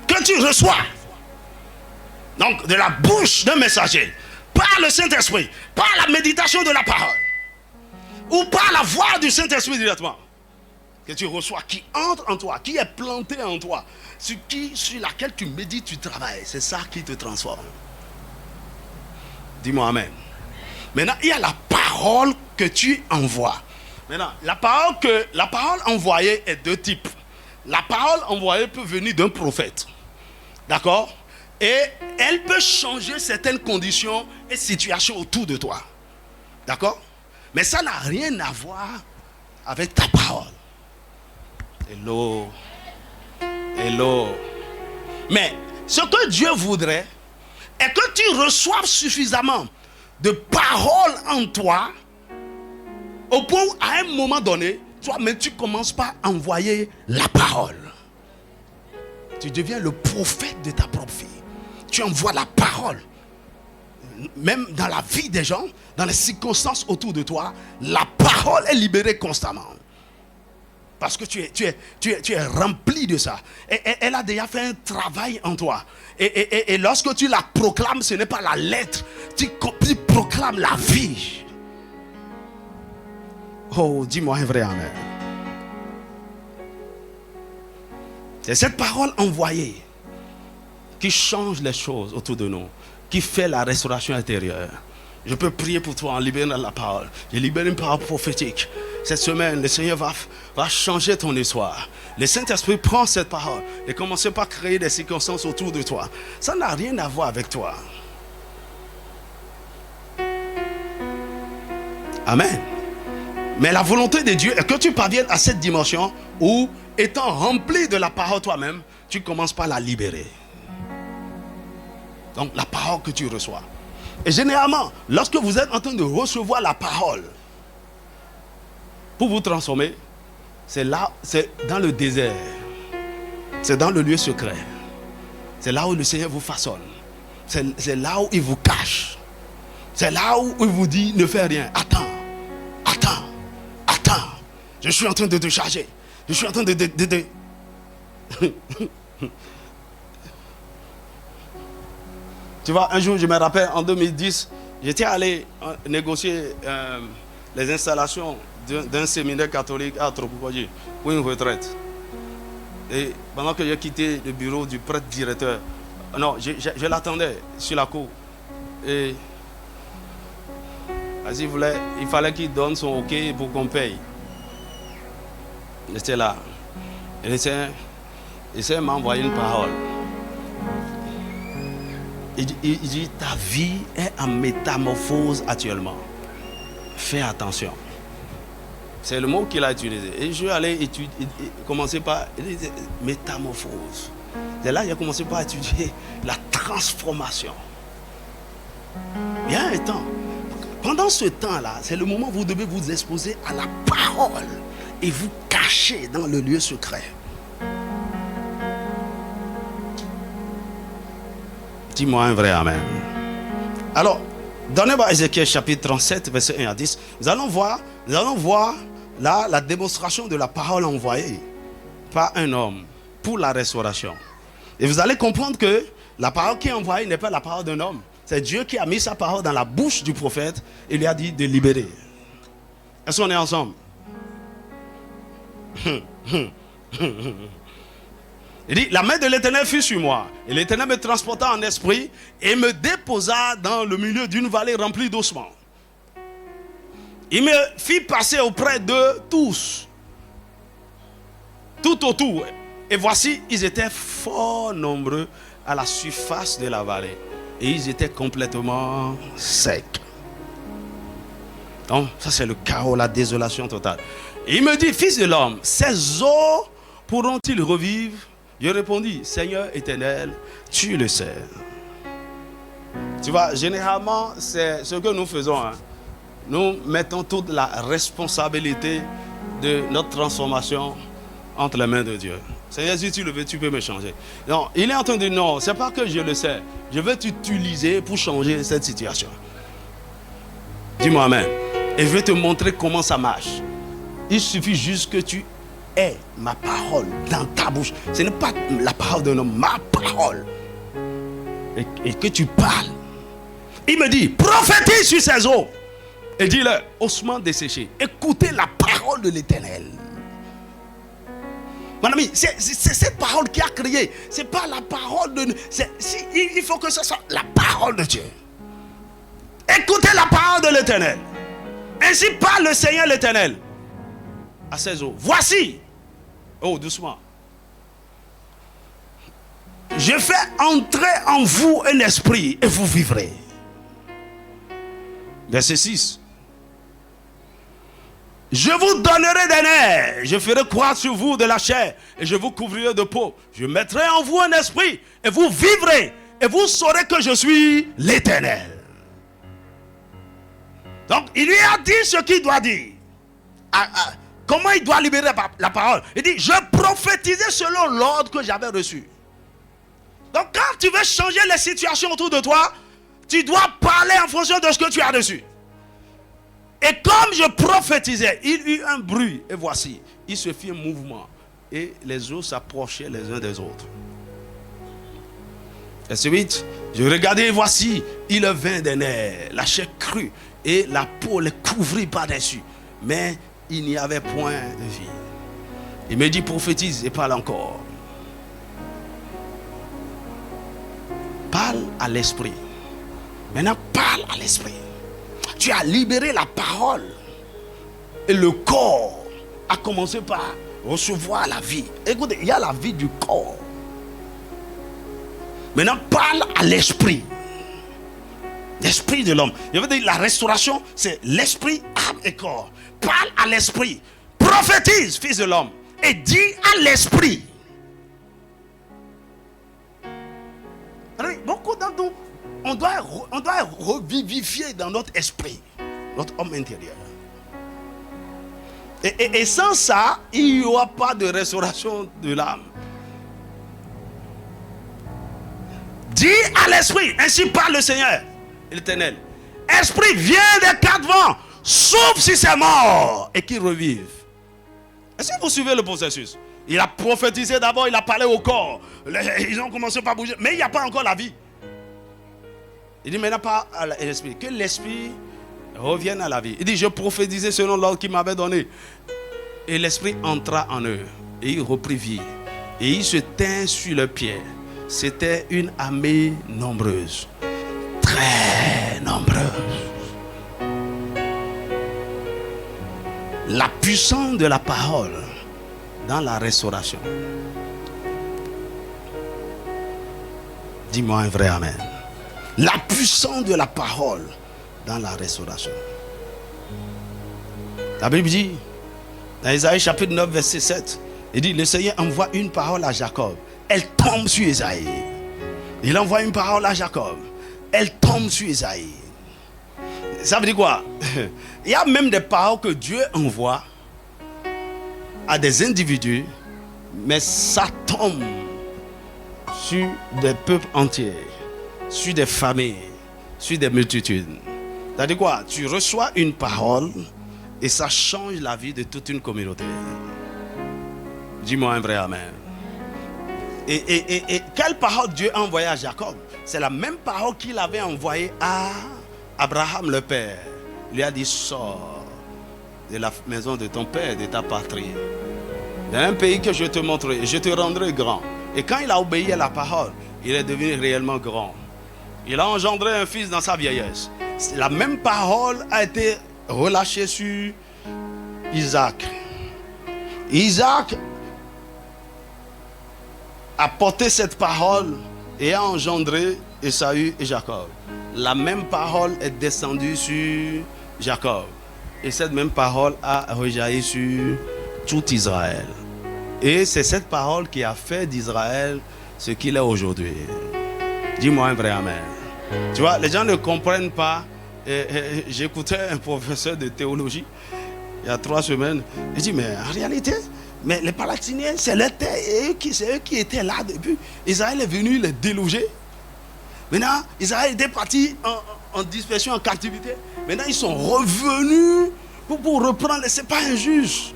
que tu reçois, donc de la bouche d'un messager, par le Saint-Esprit, par la méditation de la parole, ou par la voix du Saint-Esprit directement, que tu reçois, qui entre en toi, qui est planté en toi, sur laquelle tu médites, tu travailles, c'est ça qui te transforme. Dis-moi amen. Maintenant, il y a la parole que tu envoies. Maintenant, la parole envoyée est de type. La parole envoyée peut venir d'un prophète. D'accord? Et elle peut changer certaines conditions et situations autour de toi. D'accord? Mais ça n'a rien à voir avec ta parole. Hello. Mais ce que Dieu voudrait est que tu reçoives suffisamment de paroles en toi au point où à un moment donné, toi-même tu commences par envoyer la parole. Tu deviens le prophète de ta propre vie. Tu envoies la parole. Même dans la vie des gens, dans les circonstances autour de toi, la parole est libérée constamment. Parce que tu es rempli de ça. Et elle a déjà fait un travail en toi. Et lorsque tu la proclames, ce n'est pas la lettre. Tu proclames la vie. Oh, dis-moi un vrai amen. C'est cette parole envoyée qui change les choses autour de nous, qui fait la restauration intérieure. Je peux prier pour toi en libérant la parole. Je libère une parole prophétique. Cette semaine, le Seigneur va changer ton histoire. Le Saint-Esprit prend cette parole et commence par créer des circonstances autour de toi. Ça n'a rien à voir avec toi. Amen. Mais la volonté de Dieu est que tu parviennes à cette dimension où, étant rempli de la parole toi-même, tu commences par la libérer. Donc la parole que tu reçois. Et généralement, lorsque vous êtes en train de recevoir la parole pour vous transformer, c'est là, c'est dans le désert. C'est dans le lieu secret. C'est là où le Seigneur vous façonne. C'est là où il vous cache. C'est là où il vous dit ne fais rien. Attends. Je suis en train de te charger. Je suis en train de... Tu vois, un jour, je me rappelle, en 2010, j'étais allé négocier les installations d'un séminaire catholique à Tropoukwadji pour une retraite. Et pendant que j'ai quitté le bureau du prêtre directeur, non, je l'attendais sur la cour. Et il fallait qu'il donne son OK pour qu'on paye. J'étais là. Et il m'a envoyé une parole. Il dit, ta vie est en métamorphose actuellement. Fais attention. C'est le mot qu'il a utilisé. Et je suis allé commencer par métamorphose. C'est là que j'ai commencé par étudier la transformation. Il y a un temps. Pendant ce temps-là, c'est le moment où vous devez vous exposer à la parole et vous cacher dans le lieu secret. Dis-moi un vrai amen. Alors, donnez-moi Ézéchiel chapitre 37, verset 1 à 10. Nous allons voir là la démonstration de la parole envoyée par un homme pour la restauration. Et vous allez comprendre que la parole qui est envoyée n'est pas la parole d'un homme. C'est Dieu qui a mis sa parole dans la bouche du prophète et lui a dit de libérer. Est-ce qu'on est ensemble? Il dit, la main de l'Éternel fut sur moi. Et l'Éternel me transporta en esprit et me déposa dans le milieu d'une vallée remplie d'ossements. Il me fit passer auprès de tous, tout autour. Et voici, ils étaient fort nombreux à la surface de la vallée. Et ils étaient complètement secs. Donc, ça c'est le chaos, la désolation totale. Et il me dit, fils de l'homme, ces eaux pourront-ils revivre? Je répondis, Seigneur éternel, tu le sais. Tu vois, généralement, c'est ce que nous faisons. Hein. Nous mettons toute la responsabilité de notre transformation entre les mains de Dieu. Seigneur, si tu le veux, tu peux me changer. Non, il est en train de dire, non, c'est pas que je le sais. Je vais t'utiliser pour changer cette situation. Dis-moi amen. Et je vais te montrer comment ça marche. Il suffit juste que tu aies ma parole dans ta bouche. Ce n'est pas la parole d'un homme, ma parole. Et que tu parles. Il me dit, prophétise sur ces eaux. Et dis-leur, ossements desséchés, écoutez la parole de l'Éternel. Mon ami, c'est cette parole qui a créé. Ce n'est pas la parole de... il faut que ce soit la parole de Dieu. Écoutez la parole de l'Éternel. Ainsi parle le Seigneur l'Éternel à ces eaux. Voici. Oh, doucement. Je fais entrer en vous un esprit et vous vivrez. Verset 6. Je vous donnerai des nerfs, je ferai croître sur vous de la chair et je vous couvrirai de peau. Je mettrai en vous un esprit et vous vivrez et vous saurez que je suis l'Éternel. Donc il lui a dit ce qu'il doit dire. Comment il doit libérer la parole? Il dit, je prophétisais selon l'ordre que j'avais reçu. Donc quand tu veux changer les situations autour de toi, tu dois parler en fonction de ce que tu as reçu. Et comme je prophétisais, il y eut un bruit. Et voici, il se fit un mouvement. Et les eaux s'approchaient les uns des autres. Verset 8. Je regardais et voici, il vint des nerfs, la chair crue. Et la peau les couvrit par-dessus. Mais il n'y avait point de vie. Il me dit, prophétise et parle encore. Parle à l'esprit. Maintenant, parle à l'esprit. Tu as libéré la parole. Et le corps a commencé par recevoir la vie. Écoutez, il y a la vie du corps. Maintenant, parle à l'esprit. L'esprit de l'homme. Je veux dire, la restauration, c'est l'esprit, âme et corps. Parle à l'esprit. Prophétise, fils de l'homme. Et dis à l'esprit. Beaucoup d'entre nous, on doit revivifier dans notre esprit, notre homme intérieur. Et sans ça, il n'y aura pas de restauration de l'âme. Dis à l'esprit, ainsi parle le Seigneur, l'Éternel. Esprit, viens des quatre vents, souffle sur ces morts et qu'ils revivent. Est-ce que vous suivez le processus? Il a prophétisé d'abord, il a parlé au corps. Ils ont commencé par bouger, mais il n'y a pas encore la vie. Il dit maintenant pas à l'esprit. Que l'esprit revienne à la vie. Il dit je prophétisais selon l'ordre qu'il m'avait donné. Et l'esprit entra en eux. Et il reprit vie. Et il se tint sur le pied. C'était une armée nombreuse. Très nombreuse. La puissance de la parole dans la restauration. Dis-moi un vrai amen. La puissance de la parole dans la restauration. La Bible dit, dans Isaïe chapitre 9, verset 7, il dit, le Seigneur envoie une parole à Jacob. Elle tombe sur Isaïe. Il envoie une parole à Jacob. Elle tombe sur Isaïe. Ça veut dire quoi? Il y a même des paroles que Dieu envoie à des individus, mais ça tombe sur des peuples entiers, sur des familles, sur des multitudes. C'est-à-dire quoi? Tu reçois une parole et ça change la vie de toute une communauté. Dis-moi un vrai amen. Et quelle parole Dieu a envoyée à Jacob? C'est la même parole qu'il avait envoyée à Abraham le père. Il lui a dit, sors de la maison de ton père, de ta patrie, dans un pays que je te montrerai, je te rendrai grand. Et quand il a obéi à la parole, il est devenu réellement grand. Il a engendré un fils dans sa vieillesse. La même parole a été relâchée sur Isaac. Isaac a porté cette parole et a engendré Ésaü et Jacob. La même parole est descendue sur Jacob. Et cette même parole a rejailli sur tout Israël. Et c'est cette parole qui a fait d'Israël ce qu'il est aujourd'hui. Dis-moi un vrai amen. Tu vois, les gens ne comprennent pas. J'écoutais un professeur de théologie il y a 3 semaines. Il dit, mais en réalité, mais les Palestiniens, c'est eux qui étaient là depuis. Israël est venu les déloger. Maintenant, Israël était parti en dispersion, en captivité. Maintenant, ils sont revenus pour reprendre. Ce n'est pas injuste.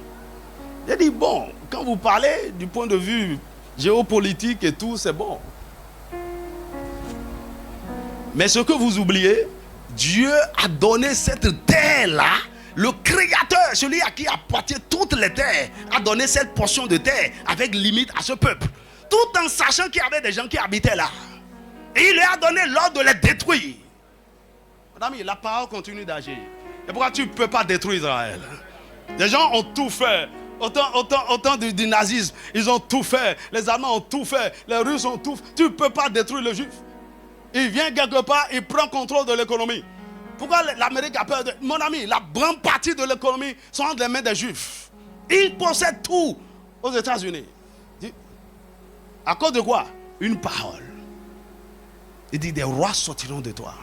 J'ai dit, bon, quand vous parlez du point de vue géopolitique et tout, c'est bon. Mais ce que vous oubliez, Dieu a donné cette terre-là. Le Créateur, celui à qui appartient toutes les terres, a donné cette portion de terre avec limite à ce peuple. Tout en sachant qu'il y avait des gens qui habitaient là. Et il leur a donné l'ordre de les détruire. Madame, la parole continue d'agir. Et pourquoi tu ne peux pas détruire Israël? Les gens ont tout fait. Autant du nazisme, ils ont tout fait. Les Allemands ont tout fait. Les Russes ont tout fait. Tu ne peux pas détruire le Juif. Il vient quelque part, il prend contrôle de l'économie. Pourquoi l'Amérique a peur de... Mon ami, la grande partie de l'économie sont entre les mains des Juifs. Ils possèdent tout aux États-Unis. À cause de quoi? Une parole. Il dit, des rois sortiront de toi.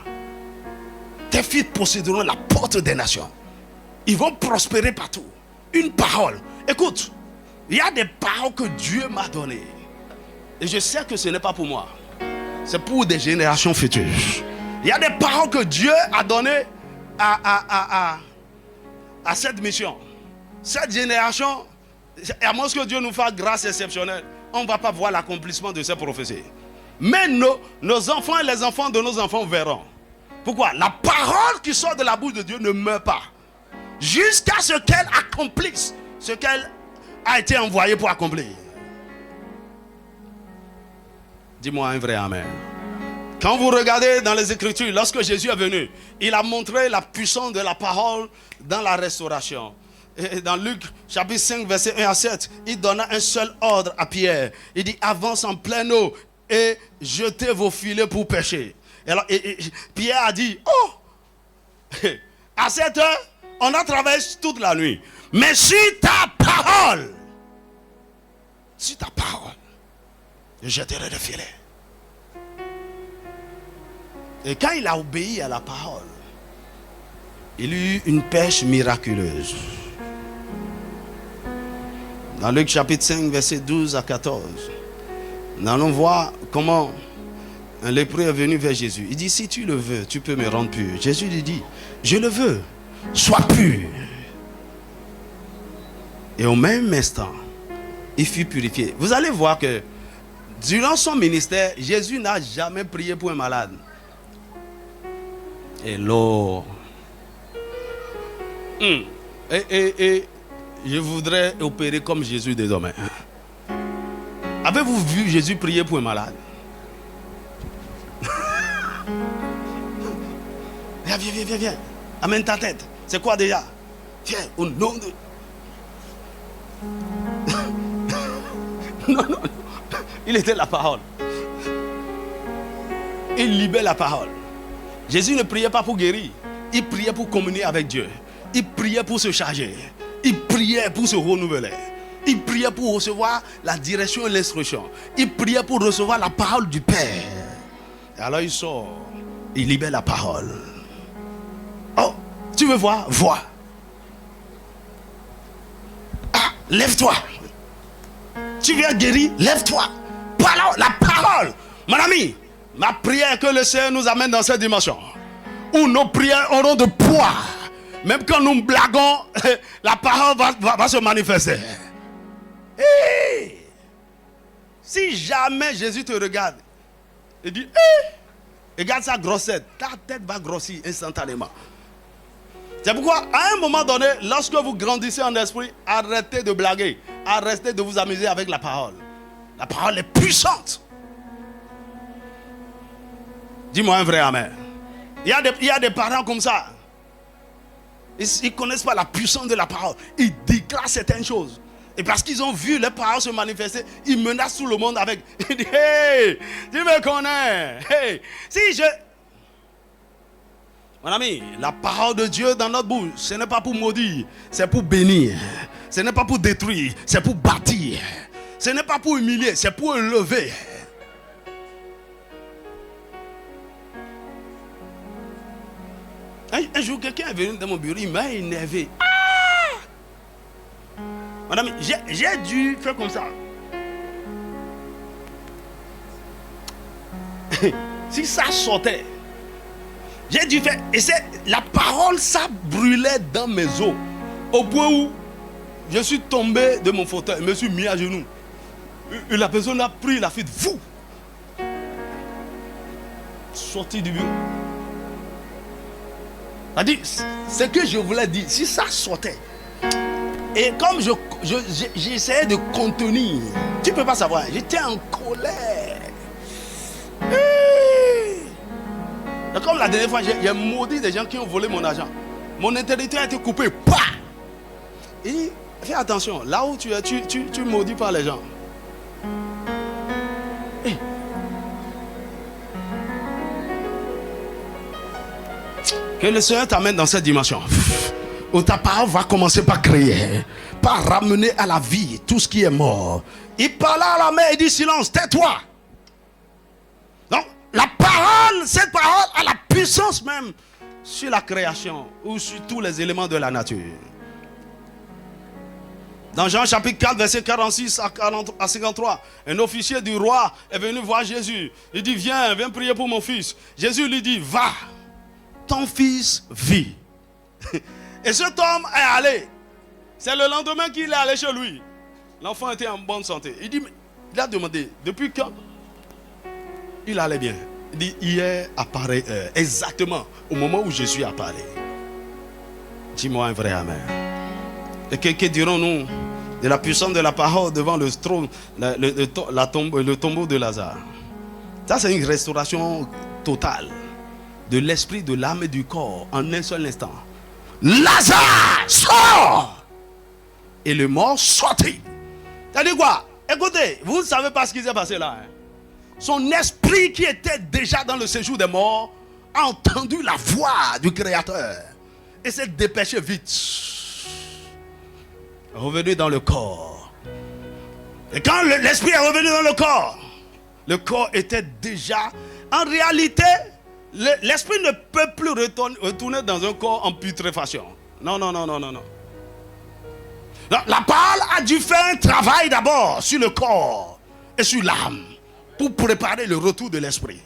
Tes fils posséderont la porte des nations. Ils vont prospérer partout. Une parole. Écoute, il y a des paroles que Dieu m'a données. Et je sais que ce n'est pas pour moi. C'est pour des générations futures. Il y a des paroles que Dieu a données à cette mission. Cette génération, à moins que Dieu nous fasse grâce exceptionnelle, on ne va pas voir l'accomplissement de ces prophéties. Mais nos enfants et les enfants de nos enfants verront. Pourquoi? La parole qui sort de la bouche de Dieu ne meurt pas. Jusqu'à ce qu'elle accomplisse ce qu'elle a été envoyée pour accomplir. Dis-moi un vrai amen. Quand vous regardez dans les Écritures, lorsque Jésus est venu, il a montré la puissance de la parole dans la restauration. Et dans Luc chapitre 5 verset 1 à 7, il donna un seul ordre à Pierre. Il dit, avance en pleine eau et jetez vos filets pour pêcher. Et alors, Pierre a dit, oh, à cette heure, on a travaillé toute la nuit. Mais sur ta parole, je jetterai le filet. Et quand il a obéi à la parole, il eut une pêche miraculeuse. Dans Luc chapitre 5, verset 12 à 14, nous allons voir comment un lépreux est venu vers Jésus. Il dit, si tu le veux, tu peux me rendre pur. Jésus lui dit, je le veux, sois pur. Et au même instant, il fut purifié. Vous allez voir que durant son ministère, Jésus n'a jamais prié pour un malade. Hello. Et je voudrais opérer comme Jésus désormais. Avez-vous vu Jésus prier pour un malade? Viens. Amène ta tête. C'est quoi déjà? Viens, au nom de... Non. Il était la parole. Il libère la parole. Jésus ne priait pas pour guérir. Il priait pour communier avec Dieu. Il priait pour se charger. Il priait pour se renouveler. Il priait pour recevoir la direction et l'instruction. Il priait pour recevoir la parole du Père. Et alors il sort. Il libère la parole. Oh, tu veux voir? Vois. Ah, lève-toi. Tu viens guérir? Lève-toi. Parlons la parole. Mon ami, ma prière est que le Seigneur nous amène dans cette dimension où nos prières auront de poids. Même quand nous blaguons, la parole va se manifester. Hey! Si jamais Jésus te regarde et dit, hey! Regarde sa grossette, ta tête va grossir instantanément. C'est pourquoi, à un moment donné, lorsque vous grandissez en esprit, arrêtez de blaguer. Arrêtez de vous amuser avec la parole. La parole est puissante. Dis-moi un vrai amen. Il y a des parents comme ça. Ils ne connaissent pas la puissance de la parole. Ils déclarent certaines choses. Et parce qu'ils ont vu les paroles se manifester, ils menacent tout le monde avec. Ils disent, hey, tu me connais. Hey, si je... Mon ami, la parole de Dieu dans notre bouche, ce n'est pas pour maudire, c'est pour bénir. Ce n'est pas pour détruire, c'est pour bâtir. Ce n'est pas pour humilier, c'est pour élever. Un jour, quelqu'un est venu dans mon bureau, il m'a énervé. Mon ami, j'ai dû faire comme ça. Si ça sortait, j'ai dû faire. Et c'est la parole, ça brûlait dans mes os. Au point où je suis tombé de mon fauteuil, je me suis mis à genoux. Et la personne a pris la fuite. Vous sorti du bureau. Elle dit, ce que je voulais dire, si ça sortait. Et comme j'essayais de contenir, tu ne peux pas savoir, j'étais en colère. Et comme la dernière fois, j'ai maudit des gens qui ont volé mon argent. Mon intégrité a été coupée. Bah! Il dit, fais attention, là où tu es, tu maudis pas les gens. Que le Seigneur t'amène dans cette dimension où ta parole va commencer par créer, par ramener à la vie tout ce qui est mort. Il parla à la mer et dit silence, tais-toi. Donc la parole, cette parole a la puissance même sur la création ou sur tous les éléments de la nature. Dans Jean chapitre 4 verset 46 à 53, un officier du roi est venu voir Jésus. Il dit viens prier pour mon fils. Jésus lui dit va, ton fils vit. Et cet homme est allé. C'est le lendemain qu'il est allé chez lui. L'enfant était en bonne santé. Il a demandé depuis quand il allait bien. Il dit hier apparaît exactement au moment où Jésus apparaît. Dis-moi un vrai amen. Et que dirons-nous de la puissance de la parole devant le trône, le tombeau de Lazare? Ça c'est une restauration totale de l'esprit, de l'âme et du corps en un seul instant. Lazare sort! Et le mort sortit. C'est-à-dire quoi? Écoutez, vous ne savez pas ce qui s'est passé là. Hein? Son esprit qui était déjà dans le séjour des morts a entendu la voix du Créateur et s'est dépêché vite. Revenu dans le corps. Et quand l'esprit est revenu dans le corps était déjà... En réalité, l'esprit ne peut plus retourner dans un corps en putréfaction. Non. La parole a dû faire un travail d'abord sur le corps et sur l'âme pour préparer le retour de l'esprit.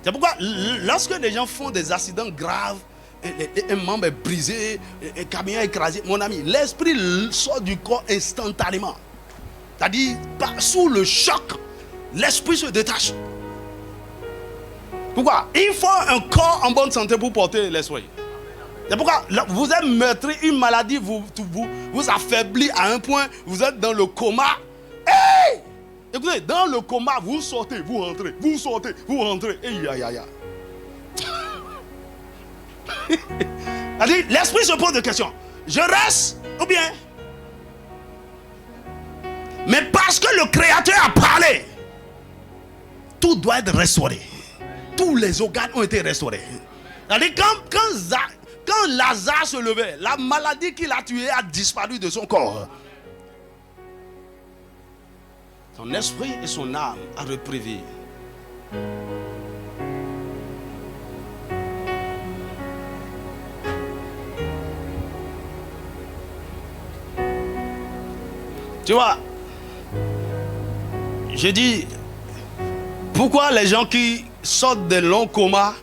C'est pourquoi lorsque les gens font des accidents graves, un membre est brisé, un camion est écrasé. Mon ami, l'esprit sort du corps instantanément. C'est-à-dire, sous le choc, l'esprit se détache. Pourquoi? Il faut un corps en bonne santé pour porter l'esprit. C'est pourquoi vous êtes meurtri, une maladie vous affaiblit à un point, vous êtes dans le coma. Hey! Écoutez, dans le coma, vous sortez, vous rentrez, vous sortez, vous rentrez. Hey, aïe, aïe, aïe. L'esprit se pose des questions. Je reste ou bien? Mais parce que le Créateur a parlé, tout doit être restauré. Tous les organes ont été restaurés. C'est-à-dire quand Lazare se levait, la maladie qui l'a tué a disparu de son corps. Son esprit et son âme a repris vie. Tu vois, je dis, pourquoi les gens qui sortent de longs comas,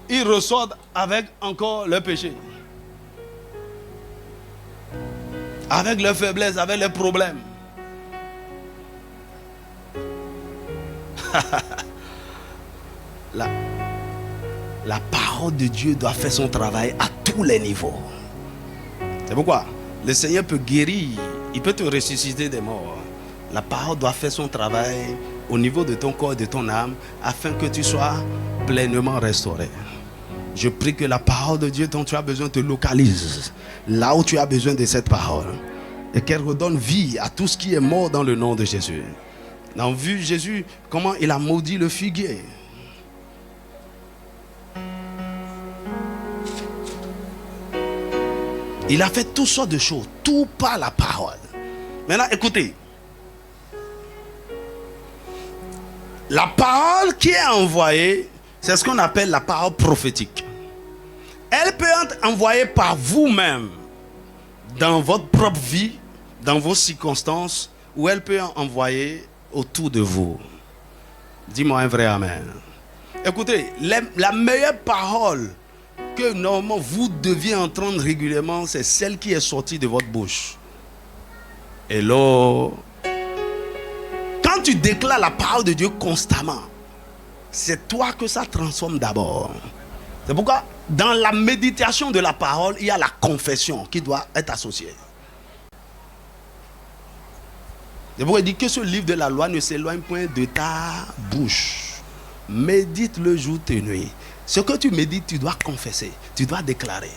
ils ressortent avec encore leur péché, avec leur faiblesse, avec leurs problèmes. La parole de Dieu doit faire son travail à tous les niveaux. C'est pourquoi le Seigneur peut guérir, il peut te ressusciter des morts. La parole doit faire son travail au niveau de ton corps et de ton âme afin que tu sois pleinement restauré. Je prie que la parole de Dieu dont tu as besoin te localise là où tu as besoin de cette parole et qu'elle redonne vie à tout ce qui est mort dans le nom de Jésus. On a vu Jésus comment il a maudit le figuier. Il a fait toutes sortes de choses, tout par la parole. Maintenant, écoutez. La parole qui est envoyée, c'est ce qu'on appelle la parole prophétique. Elle peut être envoyée par vous-même dans votre propre vie, dans vos circonstances, ou elle peut être envoyée autour de vous. Dis-moi un vrai amen. Écoutez, la meilleure parole que normalement vous deviez entendre régulièrement, c'est celle qui est sortie de votre bouche. Hello. Quand tu déclares la parole de Dieu constamment, c'est toi que ça transforme d'abord. C'est pourquoi dans la méditation de la parole, il y a la confession qui doit être associée. C'est pourquoi il dit que ce livre de la loi ne s'éloigne point de ta bouche. Médite le jour et nuit. Ce que tu médites, tu dois confesser, tu dois déclarer.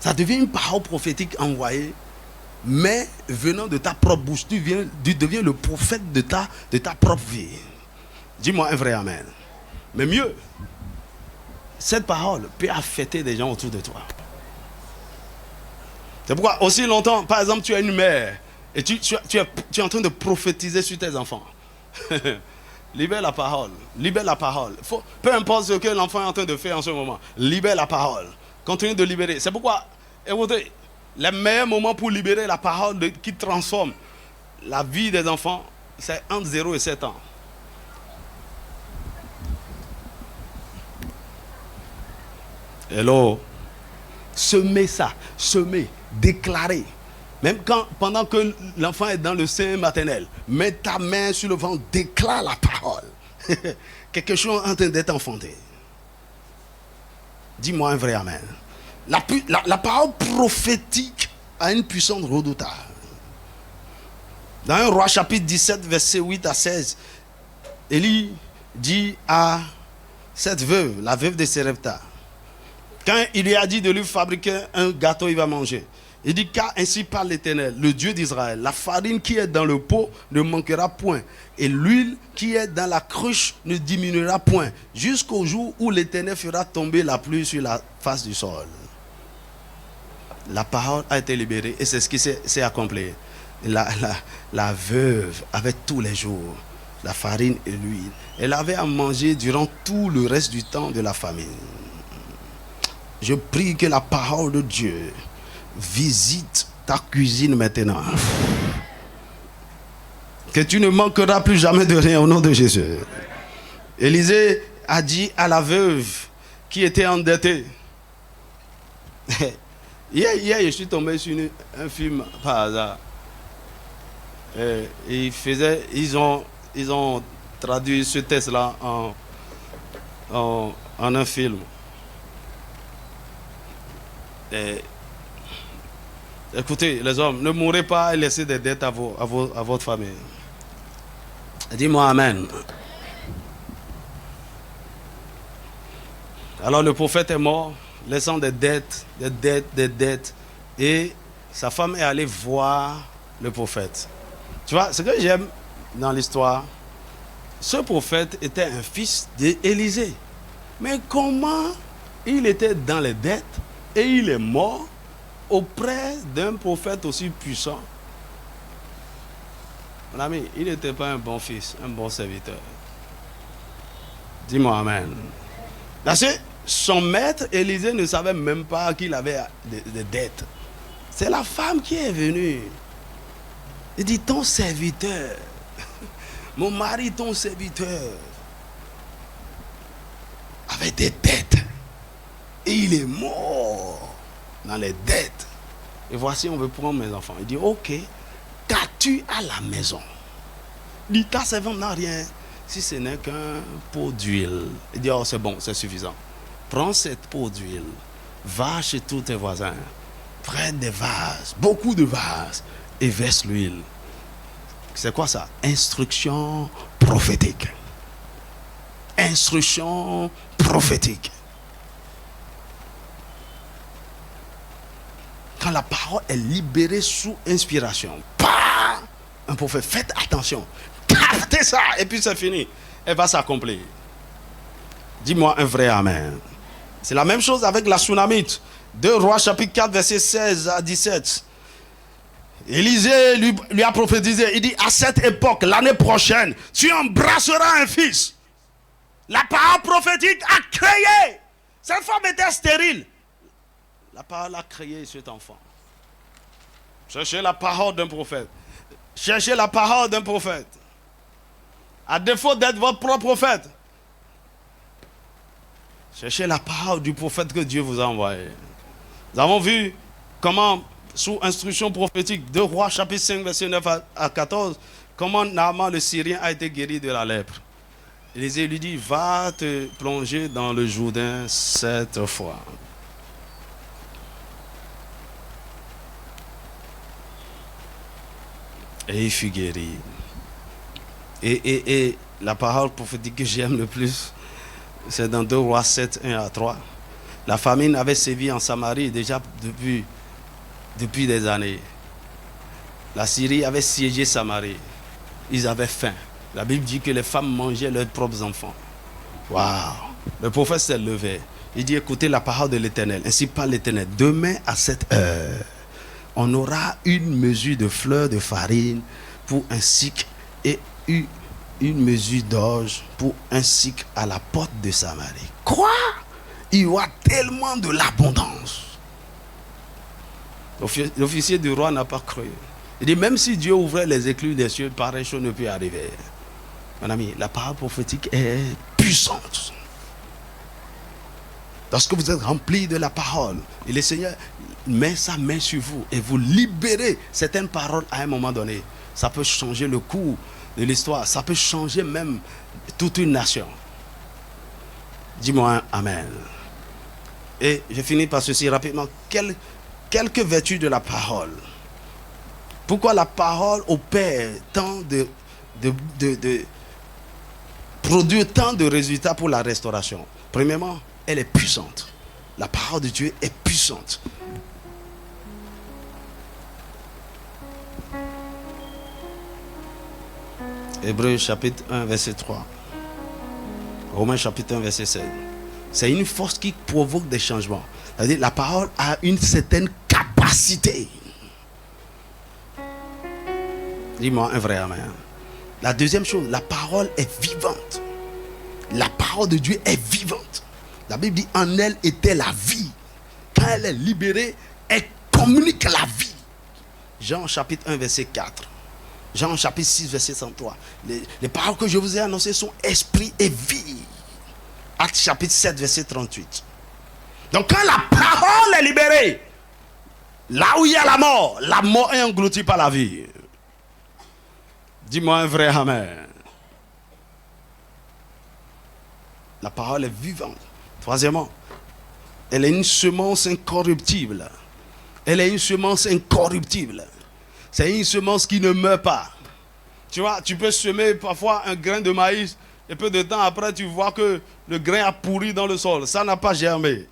Ça devient une parole prophétique envoyée, mais venant de ta propre bouche. Tu deviens le prophète de ta propre vie. Dis-moi un vrai amen. Mais mieux, cette parole peut affecter des gens autour de toi. C'est pourquoi aussi longtemps, par exemple, tu es une mère et tu es en train de prophétiser sur tes enfants. Libère la parole. Libère la parole. Peu importe ce que l'enfant est en train de faire en ce moment. Libère la parole. Continue de libérer. C'est pourquoi, écoutez, le meilleur moment pour libérer la parole qui transforme la vie des enfants, c'est entre 0 et 7 ans. Hello. Semez ça. Semez. Déclarez. Même pendant que l'enfant est dans le sein maternel, mets ta main sur le ventre, déclare la parole. Quelque chose est en train d'être enfanté. Dis-moi un vrai amen. La parole prophétique a une puissance redoutable. Dans 1 Roi chapitre 17, verset 8 à 16, Élie dit à cette veuve, la veuve de Sérepta, quand il lui a dit de lui fabriquer un gâteau, il va manger. Il dit, car ainsi parle l'Éternel, le Dieu d'Israël, la farine qui est dans le pot ne manquera point, et l'huile qui est dans la cruche ne diminuera point, jusqu'au jour où l'Éternel fera tomber la pluie sur la face du sol. La parole a été libérée et c'est ce qui s'est accompli. La veuve avait tous les jours la farine et l'huile. Elle avait à manger durant tout le reste du temps de la famine. Je prie que la parole de Dieu visite ta cuisine maintenant. Que tu ne manqueras plus jamais de rien au nom de Jésus. Élisée a dit à la veuve qui était endettée, Hier, je suis tombé sur un film par hasard. Ils ont traduit ce texte-là en un film. Écoutez, les hommes, ne mourrez pas et laissez des dettes à votre famille. Dis-moi Amen. Alors le prophète est mort, laissant des dettes. Et sa femme est allée voir le prophète. Tu vois, ce que j'aime dans l'histoire, ce prophète était un fils d'Élisée. Mais comment il était dans les dettes et il est mort auprès d'un prophète aussi puissant? Mon ami, il n'était pas un bon fils, un bon serviteur. Dis-moi Amen. Parce que son maître Élisée ne savait même pas qu'il avait des dettes. C'est la femme qui est venue. Il dit, ton serviteur, mon mari, ton serviteur, avait des dettes. Et il est mort dans les dettes. Et voici, on veut prendre mes enfants. Il dit, ok, qu'as-tu à la maison? Il dit, ta servante n'a rien, si ce n'est qu'un pot d'huile. Il dit, oh, c'est bon, c'est suffisant. Prends cette pot d'huile, va chez tous tes voisins, prends des vases, beaucoup de vases, et verse l'huile. C'est quoi ça? Instruction prophétique. Instruction prophétique. Quand la parole est libérée sous inspiration, un prophète, faites attention, captez ça, et puis c'est fini. Elle va s'accomplir. Dis-moi un vrai Amen. C'est la même chose avec la Sunamite. 2 Rois chapitre 4 verset 16 à 17. Élisée lui a prophétisé. Il dit, à cette époque, l'année prochaine, tu embrasseras un fils. La parole prophétique a créé. Cette femme était stérile. La parole a créé cet enfant. Cherchez la parole d'un prophète. Cherchez la parole d'un prophète. À défaut d'être votre propre prophète, cherchez la parole du prophète que Dieu vous a envoyé. Nous avons vu comment, sous instruction prophétique, 2 Rois chapitre 5 verset 9 à 14, comment Naaman le Syrien a été guéri de la lèpre. Élisée lui dit, va te plonger dans le Jourdain 7 fois. Et il fut guéri. Et la parole prophétique que j'aime le plus, c'est dans 2 Rois 7, 1 à 3. La famine avait sévi en Samarie déjà depuis des années. La Syrie avait siégé Samarie. Ils avaient faim. La Bible dit que les femmes mangeaient leurs propres enfants. Waouh! Le prophète s'est levé. Il dit, écoutez la parole de l'Éternel. Ainsi parle l'Éternel. Demain à cette heure, on aura une mesure de fleur de farine pour un cycle et une mesure d'orge pour un cycle à la porte de Samarie. Quoi? Il y aura tellement de l'abondance. L'officier du roi n'a pas cru. Il dit, même si Dieu ouvrait les écluses des cieux, pareille chose ne peut arriver. Mon ami, la parole prophétique est puissante. Lorsque vous êtes rempli de la parole, et le Seigneur met sa main sur vous et vous libérez certaines paroles à un moment donné, ça peut changer le cours de l'histoire, ça peut changer même toute une nation. Dis-moi un Amen. Et je finis par ceci rapidement. Quelques vertus de la parole. Pourquoi la parole opère tant produit tant de résultats pour la restauration? Premièrement, elle est puissante. La parole de Dieu est puissante. Hébreux chapitre 1 verset 3. Romains chapitre 1 verset 16. C'est une force qui provoque des changements. C'est-à-dire la parole a une certaine capacité. Dis-moi un vrai amen. La deuxième chose, la parole est vivante. La parole de Dieu est vivante. La Bible dit, en elle était la vie. Quand elle est libérée, elle communique la vie. Jean chapitre 1 verset 4. Jean chapitre 6 verset 103. Les paroles que je vous ai annoncées sont esprit et vie. Actes chapitre 7 verset 38. Donc quand la parole est libérée, là où il y a la mort est engloutie par la vie. Dis-moi un vrai amen. La parole est vivante. Troisièmement, elle est une semence incorruptible. Elle est une semence incorruptible. C'est une semence qui ne meurt pas. Tu vois, tu peux semer parfois un grain de maïs et peu de temps après, tu vois que le grain a pourri dans le sol. Ça n'a pas germé.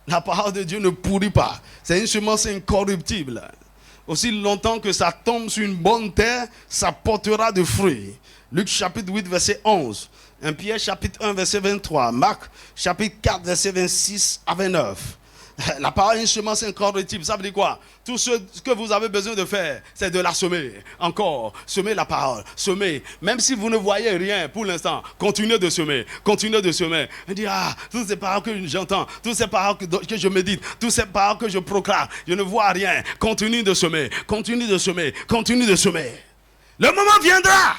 La parole de Dieu ne pourrit pas. C'est une semence incorruptible. Aussi longtemps que ça tombe sur une bonne terre, ça portera de fruits. Luc chapitre 8, verset 11. 1 Pierre chapitre 1, verset 23. Marc chapitre 4, verset 26 à 29. La parole est une semence incorruptible. Ça veut dire quoi? Tout ce que vous avez besoin de faire, c'est de la semer. Encore, semer la parole. Semer. Même si vous ne voyez rien pour l'instant, continuez de semer. Continuez de semer. On dit, toutes ces paroles que j'entends, toutes ces paroles que je médite, toutes ces paroles que je proclame, je ne vois rien. Continue de semer. Continue de semer. Continue de semer. Le moment viendra.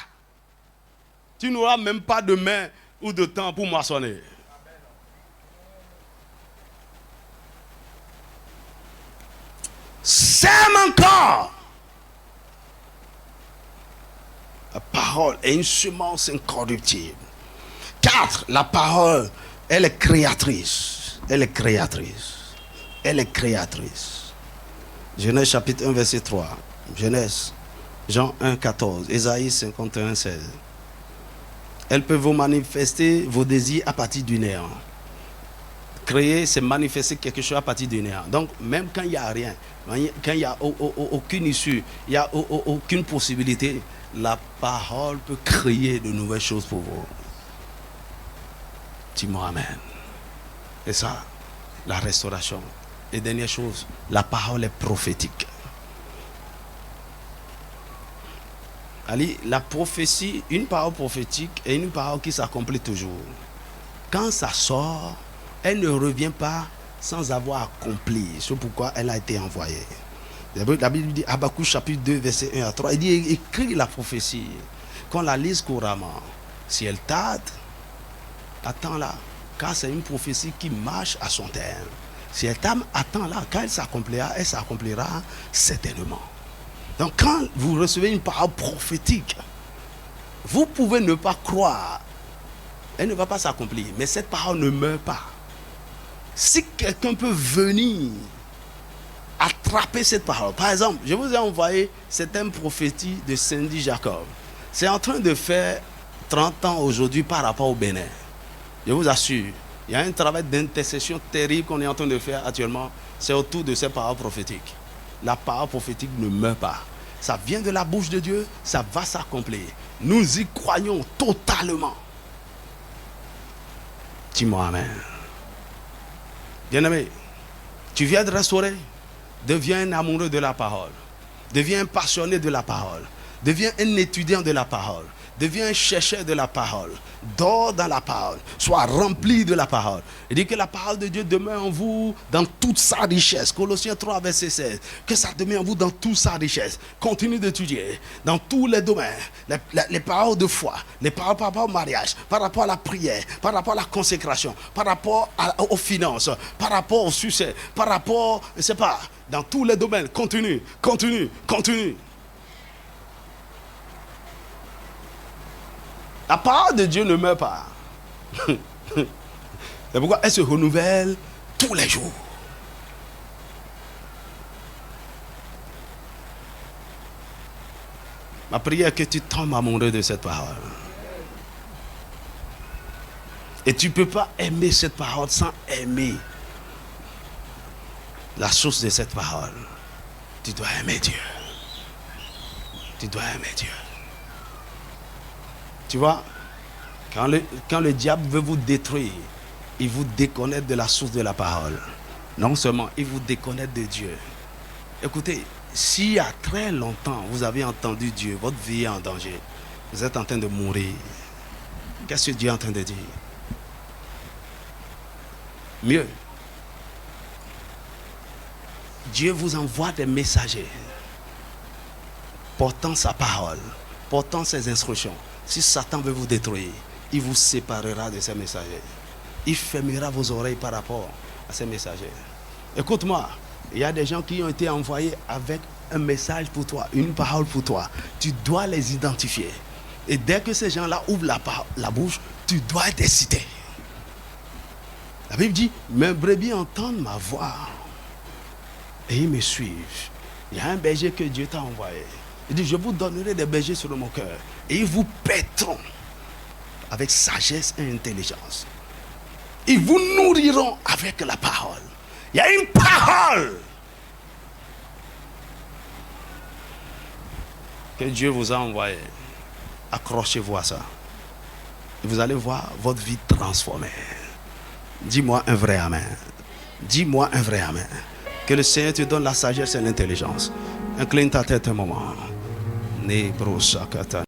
Tu n'auras même pas de main ou de temps pour moissonner. Sème encore. La parole est une semence incorruptible. 4. La parole, elle est créatrice. Elle est créatrice. Elle est créatrice. Genèse chapitre 1, verset 3. Genèse, Jean 1, 14. Ésaïe 51, 16. Elle peut vous manifester vos désirs à partir du néant. Créer, c'est manifester quelque chose à partir du néant. Donc, même quand il n'y a rien, quand il n'y a aucune issue, il n'y a aucune possibilité, la parole peut créer de nouvelles choses pour vous. Dis-moi amen. Et ça, la restauration. Et dernière chose, la parole est prophétique. Ali, la prophétie, une parole prophétique est une parole qui s'accomplit toujours. Quand ça sort, elle ne revient pas sans avoir accompli. C'est pourquoi elle a été envoyée. La Bible dit, Habakkuk chapitre 2, verset 1 à 3, il dit, écris la prophétie, qu'on la lise couramment. Si elle tarde, attends-la, car c'est une prophétie qui marche à son terme. Si elle tarde, attends-la, quand elle s'accomplira certainement. Donc quand vous recevez une parole prophétique, vous pouvez ne pas croire, elle ne va pas s'accomplir, mais cette parole ne meurt pas. Si quelqu'un peut venir attraper cette parole, par exemple, je vous ai envoyé certaines prophéties de Cindy Jacob. C'est en train de faire 30 ans aujourd'hui par rapport au Bénin. Je vous assure, il y a un travail d'intercession terrible qu'on est en train de faire actuellement. C'est autour de ces paroles prophétiques. La parole prophétique ne meurt pas. Ça vient de la bouche de Dieu, ça va s'accomplir. Nous y croyons totalement. Dis-moi amen. Bien-aimé, tu viens de restaurer. Deviens un amoureux de la parole. Deviens un passionné de la parole. Deviens un étudiant de la parole. Deviens un chercheur de la parole. Dors dans la parole. Sois rempli de la parole. Il dit que la parole de Dieu demeure en vous dans toute sa richesse. Colossiens 3, verset 16. Que ça demeure en vous dans toute sa richesse. Continue d'étudier dans tous les domaines. Les paroles de foi. Les paroles par rapport au mariage. Par rapport à la prière. Par rapport à la consécration. Par rapport aux finances. Par rapport au succès. Par rapport, je ne sais pas, dans tous les domaines. Continue, continue, continue. La parole de Dieu ne meurt pas. C'est pourquoi elle se renouvelle tous les jours. Ma prière est que tu tombes amoureux de cette parole. Et tu ne peux pas aimer cette parole sans aimer la source de cette parole. Tu dois aimer Dieu. Tu dois aimer Dieu. Tu vois, quand le diable veut vous détruire, il vous déconnecte de la source de la parole. Non seulement, il vous déconnecte de Dieu. Écoutez, si il y a très longtemps, vous avez entendu Dieu, votre vie est en danger, vous êtes en train de mourir. Qu'est-ce que Dieu est en train de dire? Mieux, Dieu vous envoie des messagers portant sa parole, portant ses instructions. Si Satan veut vous détruire, il vous séparera de ces messagers. Il fermera vos oreilles par rapport à ces messagers. Écoute-moi, il y a des gens qui ont été envoyés avec un message pour toi, une parole pour toi. Tu dois les identifier. Et dès que ces gens-là ouvrent la bouche, tu dois être excité. La Bible dit, mes brebis entendent ma voix et ils me suivent. Il y a un berger que Dieu t'a envoyé. Il dit, je vous donnerai des bergers sur mon cœur et ils vous paîtront avec sagesse et intelligence. Ils vous nourriront avec la parole. Il y a une parole que Dieu vous a envoyée. Accrochez-vous à ça. Et vous allez voir votre vie transformée. Dis-moi un vrai amen. Dis-moi un vrai amen. Que le Seigneur te donne la sagesse et l'intelligence. Incline ta tête un moment.